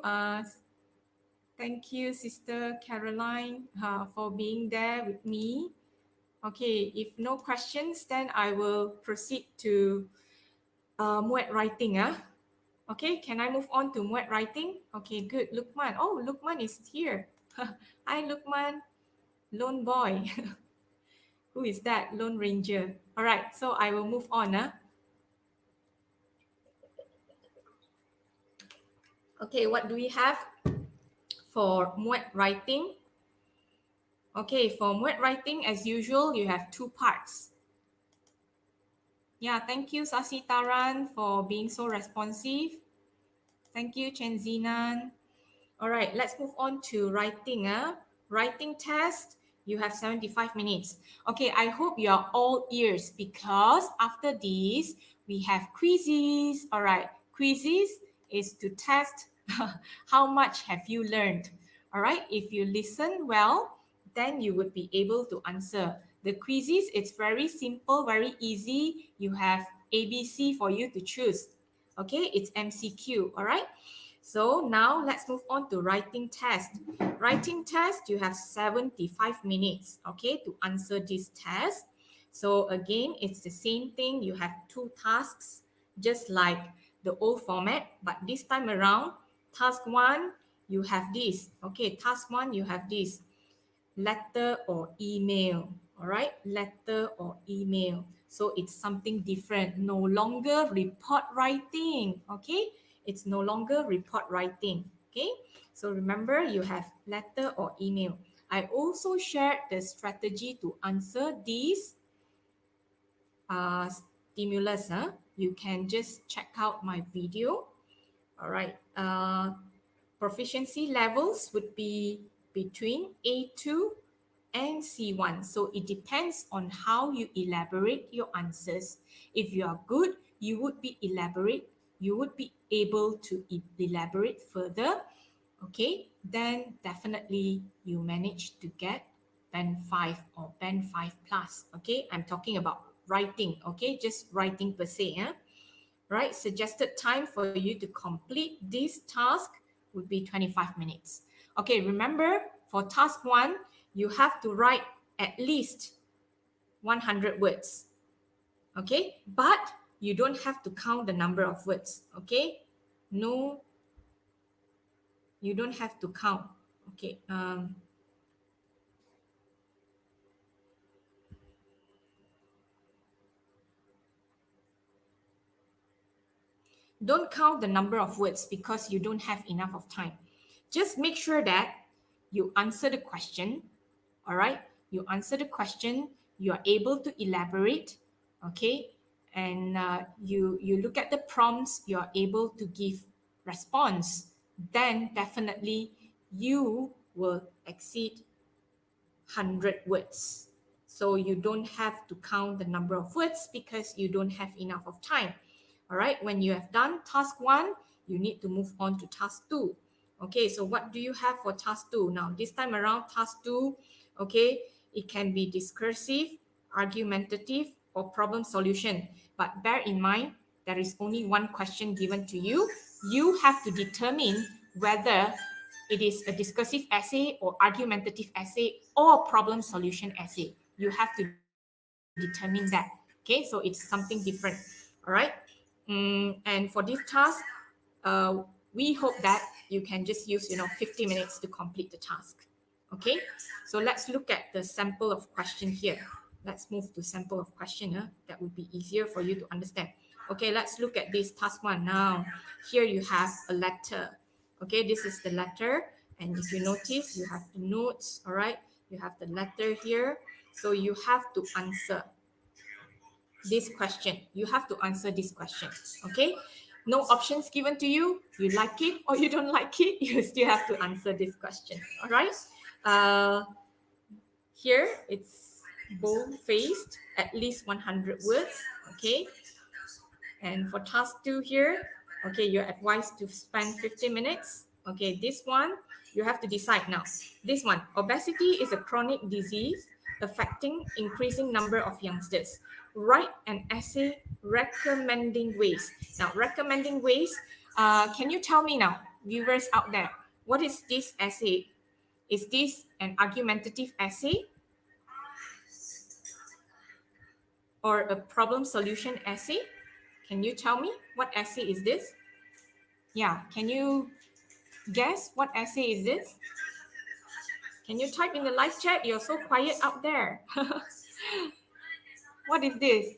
Thank you, Sister Caroline, for being there with me. Okay, if no questions, then I will proceed to Muet writing. Okay, can I move on to Muet writing? Okay, good. Lukman. Oh, Lukman is here. Hi, Lukman. Lone boy. Who is that? Lone Ranger. All right, so I will move on. Okay, what do we have for Muet writing? Okay, for Muet writing, as usual, you have 2 parts. Yeah, thank you, Sasitaran, for being so responsive. Thank you, Chen Zinan. All right, let's move on to writing. Writing test, you have 75 minutes. Okay, I hope you are all ears because after this, we have quizzes. All right, quizzes is to test how much have you learned. All right, if you listen well, then you would be able to answer. The quizzes, it's very simple, very easy. You have ABC for you to choose. Okay, it's MCQ. All right. So now let's move on to writing test. Writing test, you have 75 minutes, okay, to answer this test. So again, it's the same thing. You have two tasks, just like the old format, but this time around, task one, you have this. Okay, task one, you have this. Letter or email. All right, letter or email. So it's something different. No longer report writing. Okay, it's no longer report writing. Okay, so remember you have letter or email. I also shared the strategy to answer these stimulus. You can just check out my video. All right. Proficiency levels would be between A2 and C1. So it depends on how you elaborate your answers. If you are good, you would be elaborate. You would be able to elaborate further. Okay, then definitely you manage to get band 5 or band 5 plus. Okay, I'm talking about writing. Okay, just writing per se. Right, suggested time for you to complete this task would be 25 minutes. Okay, remember for task 1, you have to write at least 100 words. Okay, but you don't have to count the number of words. Okay, no, you don't have to count. Okay, don't count the number of words because you don't have enough of time. Just make sure that you answer the question. All right, you answer the question, you are able to elaborate. Okay, and you look at the prompts, you are able to give response, then definitely you will exceed 100 words. So you don't have to count the number of words because you don't have enough of time. All right, when you have done task 1, you need to move on to task 2. Okay, so what do you have for task 2? Now, this time around, task 2, okay, it can be discursive, argumentative, or problem solution. But bear in mind, there is only one question given to you. You have to determine whether it is a discursive essay or argumentative essay or problem solution essay. You have to determine that. Okay, so it's something different. All right. And for this task, we hope that you can just use 50 minutes to complete the task. Okay, so let's look at the sample of question here. Let's move to sample of question. That would be easier for you to understand. Okay, let's look at this task 1 now. Here you have a letter. Okay, this is the letter, and if you notice, you have the notes. All right, you have the letter here, so you have to answer this question. You have to answer this question. Okay, no options given to you. You like it or you don't like it, you still have to answer this question. All right, here it's bold faced, at least 100 words. Okay, and for task 2 here, okay, you're advised to spend 50 minutes. Okay, this one, you have to decide now. This one, obesity is a chronic disease affecting increasing number of youngsters. Write an essay recommending ways. Now, recommending ways, can you tell me now, viewers out there, what is this essay? Is this an argumentative essay or a problem solution essay? Can you tell me what essay is this? Yeah, can you guess what essay is this? Can you type in the live chat? You're so quiet out there. What is this?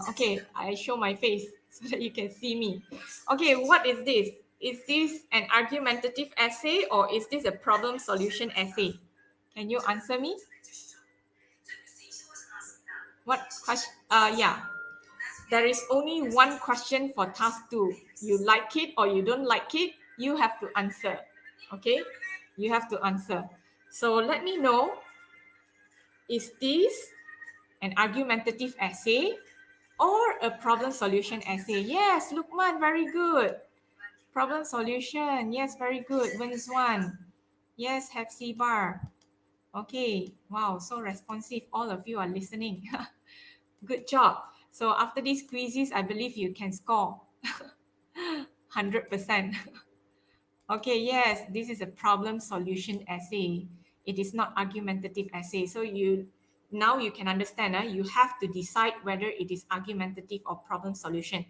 Okay, I show my face so that you can see me. Okay, what is this? Is this an argumentative essay or is this a problem solution essay? Can you answer me? What question? Yeah, there is only one question for task 2. You like it or you don't like it, you have to answer. Okay, you have to answer. So let me know, is this an argumentative essay or a problem solution essay? Yes, Lukman, very good. Problem solution, yes, very good. Wins one. Yes, Hepsi Bar. Okay, wow, so responsive. All of you are listening. Good job. So after these quizzes, I believe you can score. 100%. Okay, yes, this is a problem solution essay. It is not argumentative essay. So now you can understand, you have to decide whether it is argumentative or problem solution.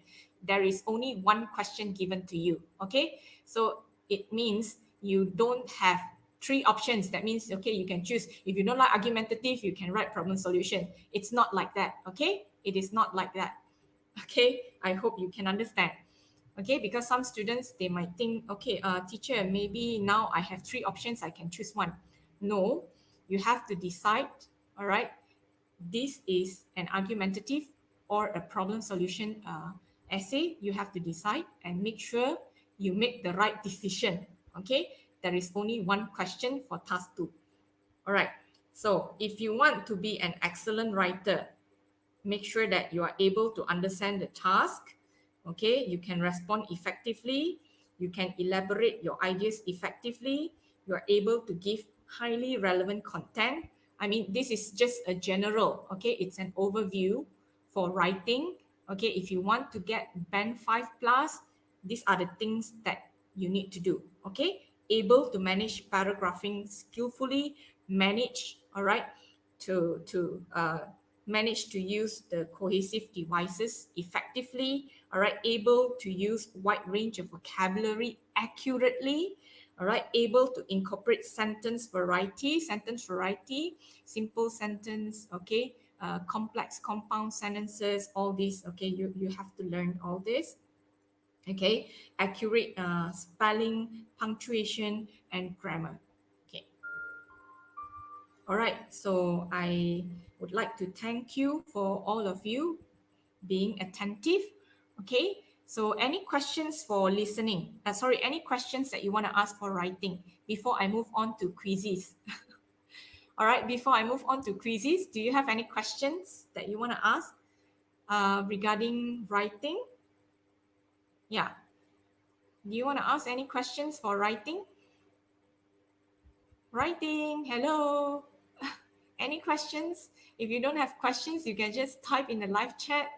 There is only one question given to you. Okay, so it means you don't have three options. That means, okay, you can choose. If you don't like argumentative, you can write problem solution. It's not like that. Okay, it is not like that. Okay, I hope you can understand. Okay, because some students, they might think, okay, teacher, maybe now I have three options, I can choose one. No, you have to decide. All right, this is an argumentative or a problem solution essay. You have to decide and make sure you make the right decision. Okay, there is only one question for task 2. All right, so if you want to be an excellent writer, make sure that you are able to understand the task. Okay, you can respond effectively, you can elaborate your ideas effectively, you are able to give highly relevant content. I mean, this is just a general, okay, it's an overview for writing. Okay, if you want to get band 5 plus, these are the things that you need to do. Okay, able to manage paragraphing skillfully, manage, all right, to manage to use the cohesive devices effectively, all right, able to use wide range of vocabulary accurately, all right, able to incorporate sentence variety, simple sentence, okay, complex compound sentences, all these, okay, you have to learn all this. Okay, accurate spelling, punctuation, and grammar. Okay. All right, so I would like to thank you for all of you being attentive. Okay, so any questions for listening? Any questions that you want to ask for writing before I move on to quizzes? All right, before I move on to quizzes, do you have any questions that you want to ask regarding writing? Yeah. Do you want to ask any questions for writing? Writing, hello. Any questions? If you don't have questions, you can just type in the live chat.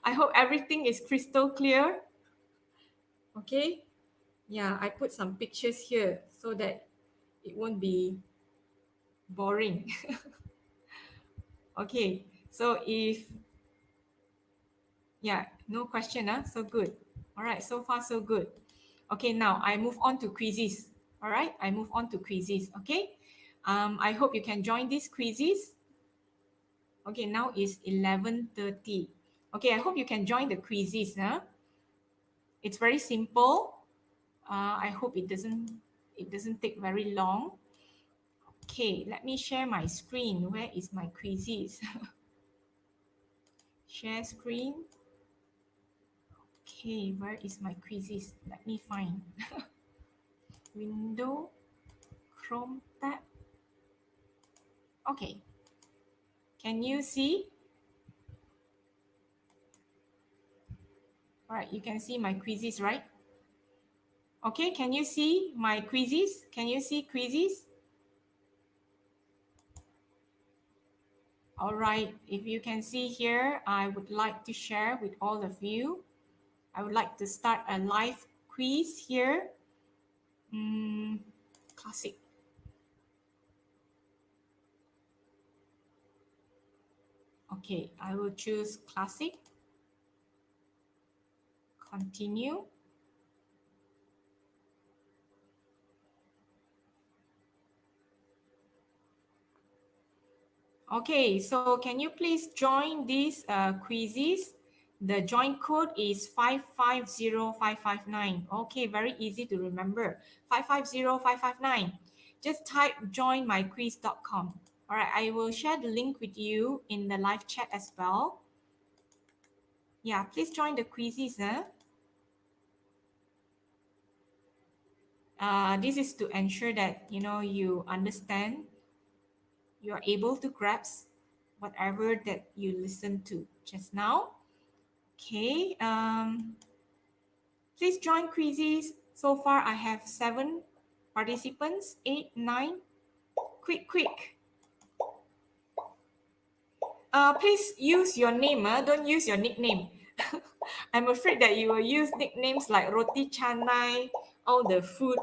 I hope everything is crystal clear. Okay. Yeah, I put some pictures here so that it won't be boring. Okay. So no question, so good. All right, so far so good. Okay, now I move on to quizzes. All right, I move on to quizzes. Okay. I hope you can join these quizzes. Okay, now is 11:30. Okay, I hope you can join the quizzes. It's very simple. I hope it doesn't take very long. Okay, let me share my screen. Where is my quizzes? Share screen. Okay, where is my quizzes? Let me find. Window, Chrome tab. Okay. Can you see? All right, you can see my quizzes, right? Okay, can you see my quizzes? Can you see quizzes? All right, if you can see here, I would like to share with all of you. I would like to start a live quiz here. Classic. Okay, I will choose classic. Continue. Okay, so can you please join these quizzes? The join code is 550559. Okay, very easy to remember. 550559. Just type joinmyquiz.com. All right, I will share the link with you in the live chat as well. Yeah, please join the quizzes. This is to ensure that you understand, you are able to grasp whatever that you listened to just now. Okay, please join quizzes. So far, I have 7 participants, 8, 9. Quick. Please use your name, don't use your nickname. I'm afraid that you will use nicknames like Roti Canai, all the food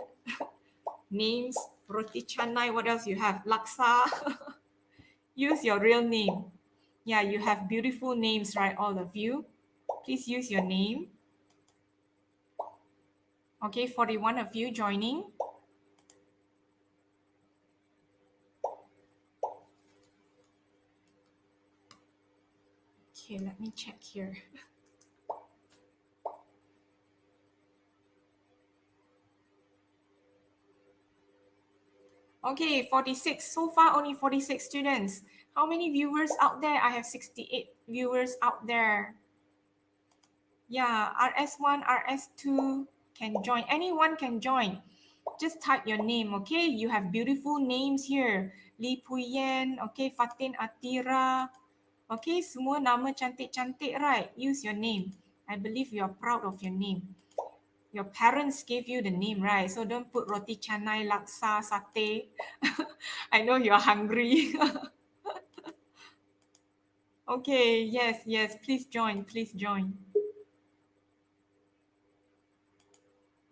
names. Roti Canai, what else you have? Laksa. Use your real name. Yeah, you have beautiful names, right? All of you. Please use your name. Okay, 41 of you joining. Okay, let me check here. Okay, 46. So far, only 46 students. How many viewers out there? I have 68 viewers out there. Yeah, RS1, RS2 can join. Anyone can join. Just type your name, okay? You have beautiful names here. Li Puyen, okay, Fatin Atira. Okay, semua nama cantik-cantik, right? Use your name. I believe you are proud of your name. Your parents gave you the name, right? So don't put roti canai, laksa, satay. I know you're hungry. Okay, yes, yes. Please join. Please join.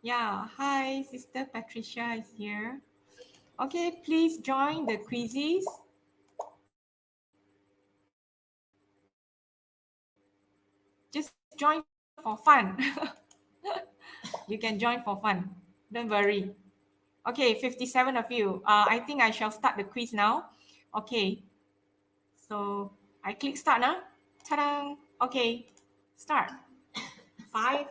Yeah, hi, Sister Patricia is here. Okay, please join the quizzes. Just join for fun. You can join for fun. Don't worry. Okay, 57 of you. I think I shall start the quiz now. Okay, so I click start now. Ta-da! Okay, start. 5,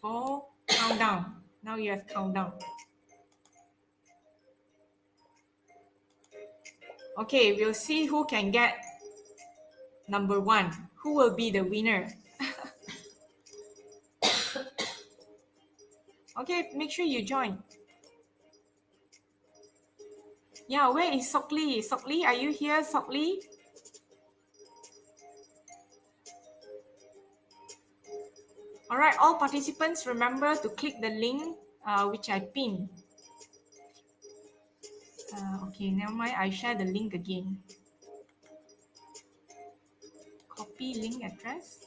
4, countdown. Now you have countdown. Okay, we'll see who can get number 1. Who will be the winner? Okay, make sure you join. Yeah, where is Sokli? Sokli, are you here, Sokli? All right, all participants, remember to click the link which I pinned. Okay, never mind. I share the link again. Copy link address.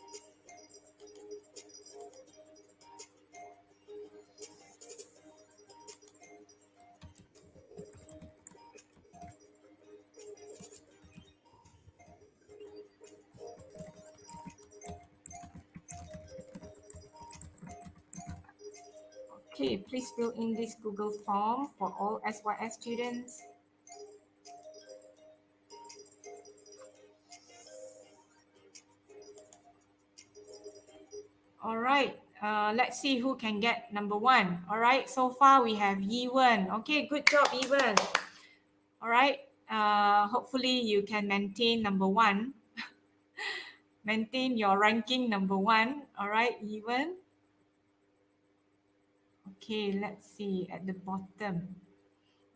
Okay, please fill in this Google form for all SYS students. All right, let's see who can get number 1. All right, so far we have Yiwen. Okay, good job, Yiwen. All right, hopefully you can maintain number 1. Maintain your ranking number 1. All right, Yiwen. Okay, let's see at the bottom.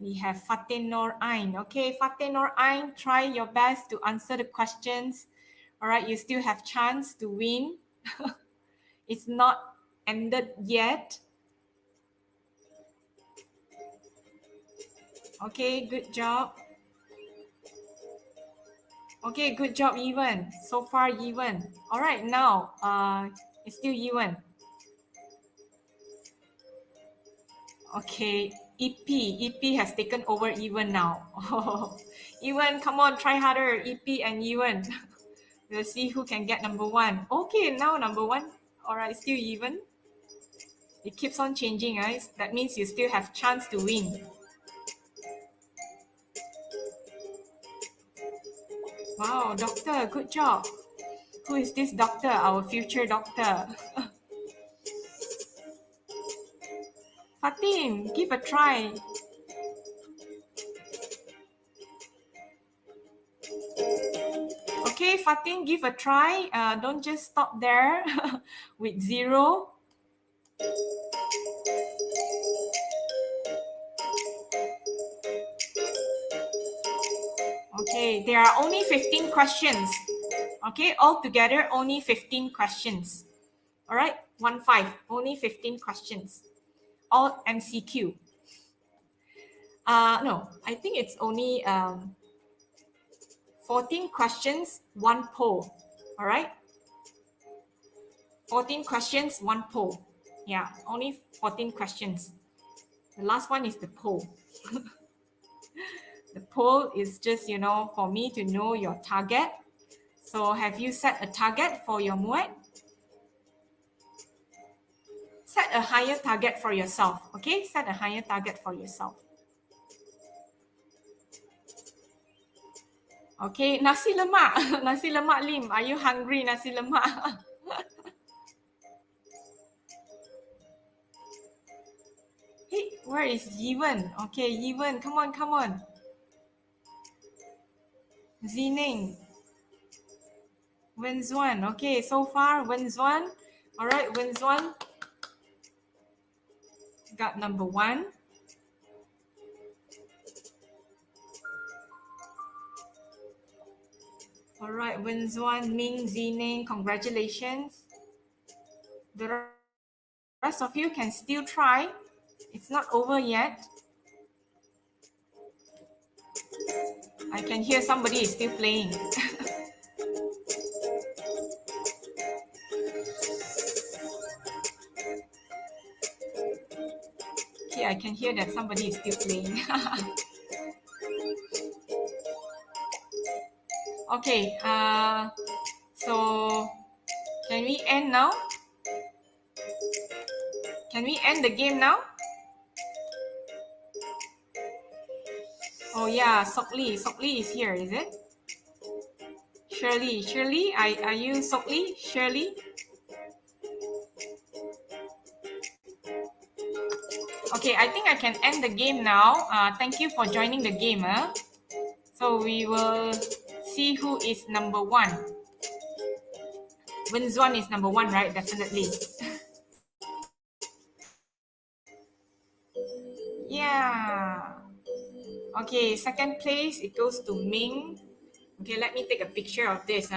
We have Fatin Noor Ain. Okay, Fatin Noor Ain, try your best to answer the questions. All right, you still have chance to win. It's not ended yet. Okay, good job. Okay, good job, Ewan. So far, Ewan. All right, now it's still Ewan. Okay, EP has taken over Ewan now. Oh, Ewan, come on, try harder. EP and Ewan. We'll see who can get number 1. Okay, now number 1. All right, still even. It keeps on changing, guys. That means you still have chance to win. Wow, doctor, good job. Who is this doctor? Our future doctor. Fatin, give a try. Okay, Fatin, give a try. Don't just stop there with 0. Okay, there are only 15 questions. Okay, altogether only 15 questions. All right, 1-5, only 15 questions. All MCQ. No, I think it's only 14 questions, 1 poll. All right. 14 questions, one poll. Yeah, only 14 questions. The last one is the poll. The poll is just, for me to know your target. So have you set a target for your Muet? Set a higher target for yourself, okay? Set a higher target for yourself. Okay, nasi lemak. Nasi lemak Lim, are you hungry nasi lemak? Hey, where is Yiwen? Okay, Yiwen, come on, come on. Zining. Wenzuan. Okay, so far, Wenzuan. All right, Wenzuan got number 1. All right, Wenzuan, Ming, Zining, congratulations. The rest of you can still try. It's not over yet. I can hear somebody is still playing. Okay, I can hear that somebody is still playing. Okay, so can we end now? Can we end the game now? Oh yeah, Sokli is here, is it? Shirley, are you Sokli? Shirley? Okay, I think I can end the game now. Thank you for joining the game. So we will see who is number 1. Wenzuan is number 1, right? Definitely. Yeah. Okay, second place, it goes to Ming. Okay, let me take a picture of this.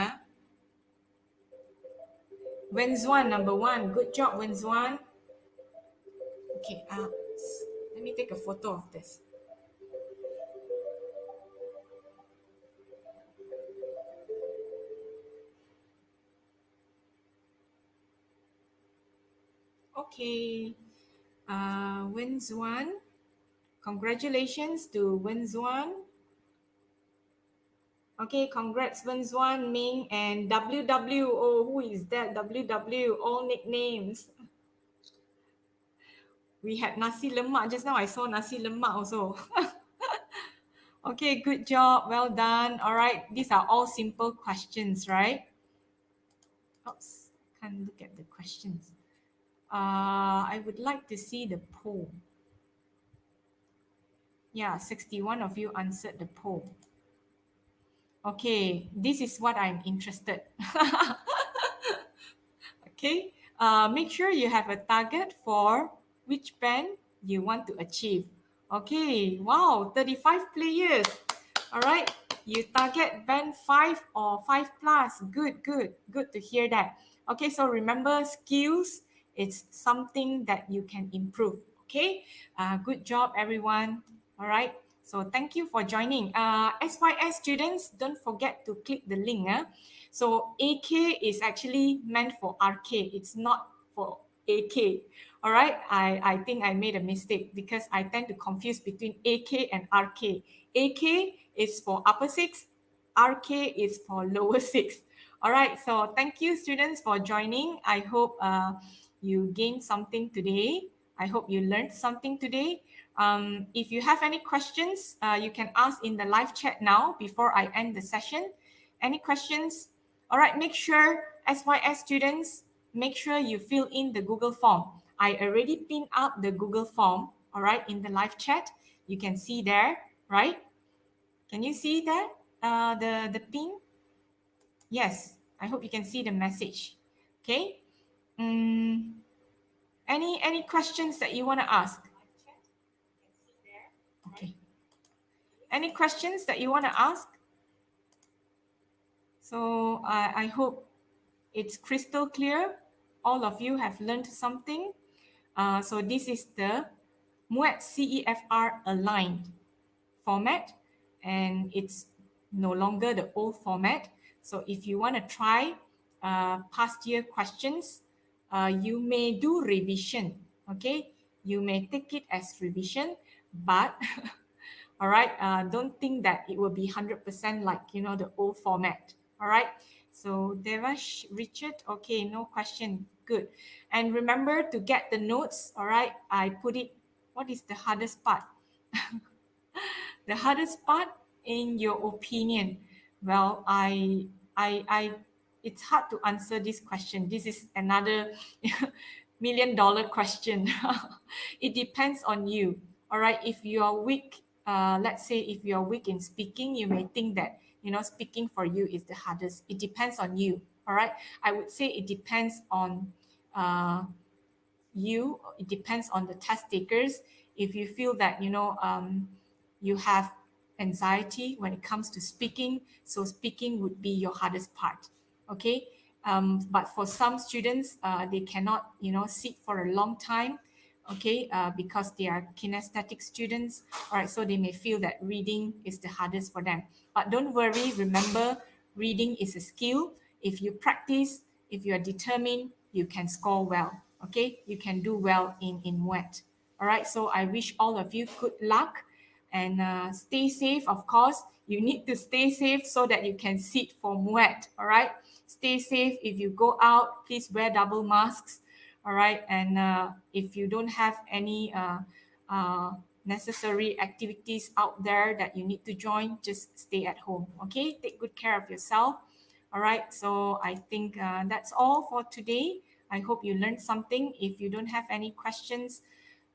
Wenzuan, number 1. Good job, Wenzuan. Okay, let me take a photo of this. Okay, Wenzuan. Congratulations to Wenzuan. Okay, congrats Wenzuan, Ming, and WW. Oh, who is that? WW, all nicknames. We had nasi lemak just now. I saw nasi lemak also. Okay, good job. Well done. All right, these are all simple questions, right? Oops, can't look at the questions. I would like to see the poll. Yeah, 61 of you answered the poll. Okay, this is what I'm interested. Okay, make sure you have a target for which band you want to achieve. Okay, wow, 35 players. All right, you target band 5 or 5 plus. Good to hear that. Okay, so remember, skills, it's something that you can improve. Okay, good job everyone. All right, so thank you for joining. SYS students, don't forget to click the link. So AK is actually meant for RK. It's not for AK. All right, I think I made a mistake because I tend to confuse between AK and RK. AK is for upper 6, RK is for lower 6. All right, so thank you students for joining. I hope you gained something today. I hope you learned something today. If you have any questions, you can ask in the live chat now before I end the session. Any questions? All right, make sure, SYS students, make sure you fill in the Google form. I already pinned up the Google form, all right, in the live chat. You can see there, right? Can you see that, the pin? Yes, I hope you can see the message. Okay. Any questions that you want to ask? Okay. Any questions that you want to ask? So I hope it's crystal clear. All of you have learned something. So this is the Muet-Cefr aligned format, and it's no longer the old format. So if you want to try past year questions, you may do revision, okay? You may take it as revision, but all right, don't think that it will be 100% like, the old format, all right? So Devash, Richard, okay, no question, good. And remember to get the notes, all right? I put it, what is the hardest part? The hardest part, in your opinion? Well, it's hard to answer this question. This is another $1 million question. It depends on you. All right. If you are weak, let's say if you are weak in speaking, you may think that, speaking for you is the hardest. It depends on you. All right. I would say it depends on uh, you. It depends on the test takers. If you feel that, you have anxiety when it comes to speaking, so speaking would be your hardest part, okay? But for some students, they cannot, sit for a long time, okay, because they are kinesthetic students, all right, so they may feel that reading is the hardest for them. But don't worry, remember, reading is a skill. If you practice, if you are determined, you can score well, okay? You can do well in Muet. All right, so I wish all of you good luck, and stay safe, of course. You need to stay safe so that you can sit for Muet, all right? Stay safe. If you go out, please wear double masks, all right? And if you don't have any uh, necessary activities out there that you need to join, just stay at home, okay? Take good care of yourself. All right, so I think that's all for today. I hope you learned something. If you don't have any questions,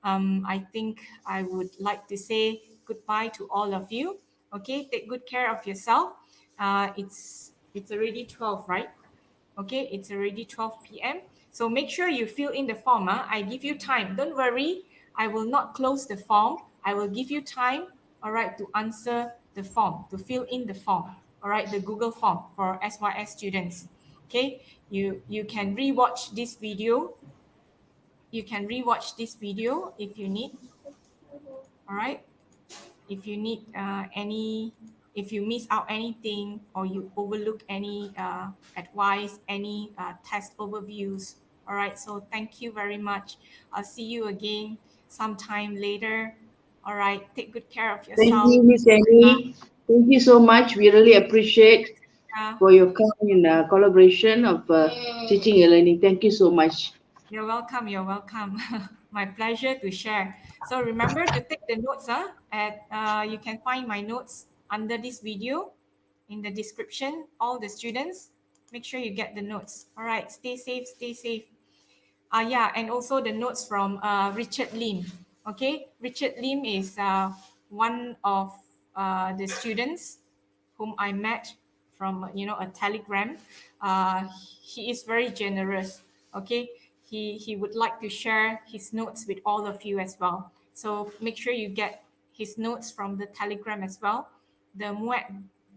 I think I would like to say goodbye to all of you. Okay, take good care of yourself. It's already 12, right? Okay, it's already 12 p.m. So make sure you fill in the form. I give you time. Don't worry, I will not close the form. I will give you time, all right, to answer the form, to fill in the form, all right, the Google form for SYS students. Okay, you can rewatch this video. You can rewatch this video if you need, all right? If you need if you miss out anything or you overlook any advice, any test overviews, all right? So thank you very much. I'll see you again sometime later. All right, take good care of Thank yourself. you, Miss Annie. Thank you so much. We really appreciate Yeah, for your kind collaboration of teaching and learning. Thank you so much. you're welcome. You're welcome. My pleasure to share. So remember to take the notes. You can find my notes under this video in the description. All the students, make sure you get the notes. All right, stay safe, stay safe. Yeah, and also the notes from Richard Lim. Okay, Richard Lim is one of the students whom I met from a Telegram. He is very generous. Okay, he would like to share his notes with all of you as well. So make sure you get his notes from the Telegram as well. The Muet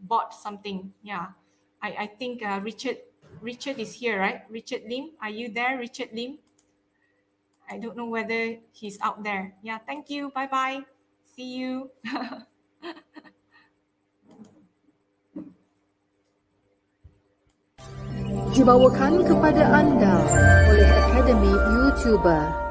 bought something. Yeah, I think Richard is here, right? Richard Lim, are you there, Richard Lim? I don't know whether he's out there. Yeah, thank you. Bye bye. See you. Dibawakan kepada anda oleh Akademi YouTuber.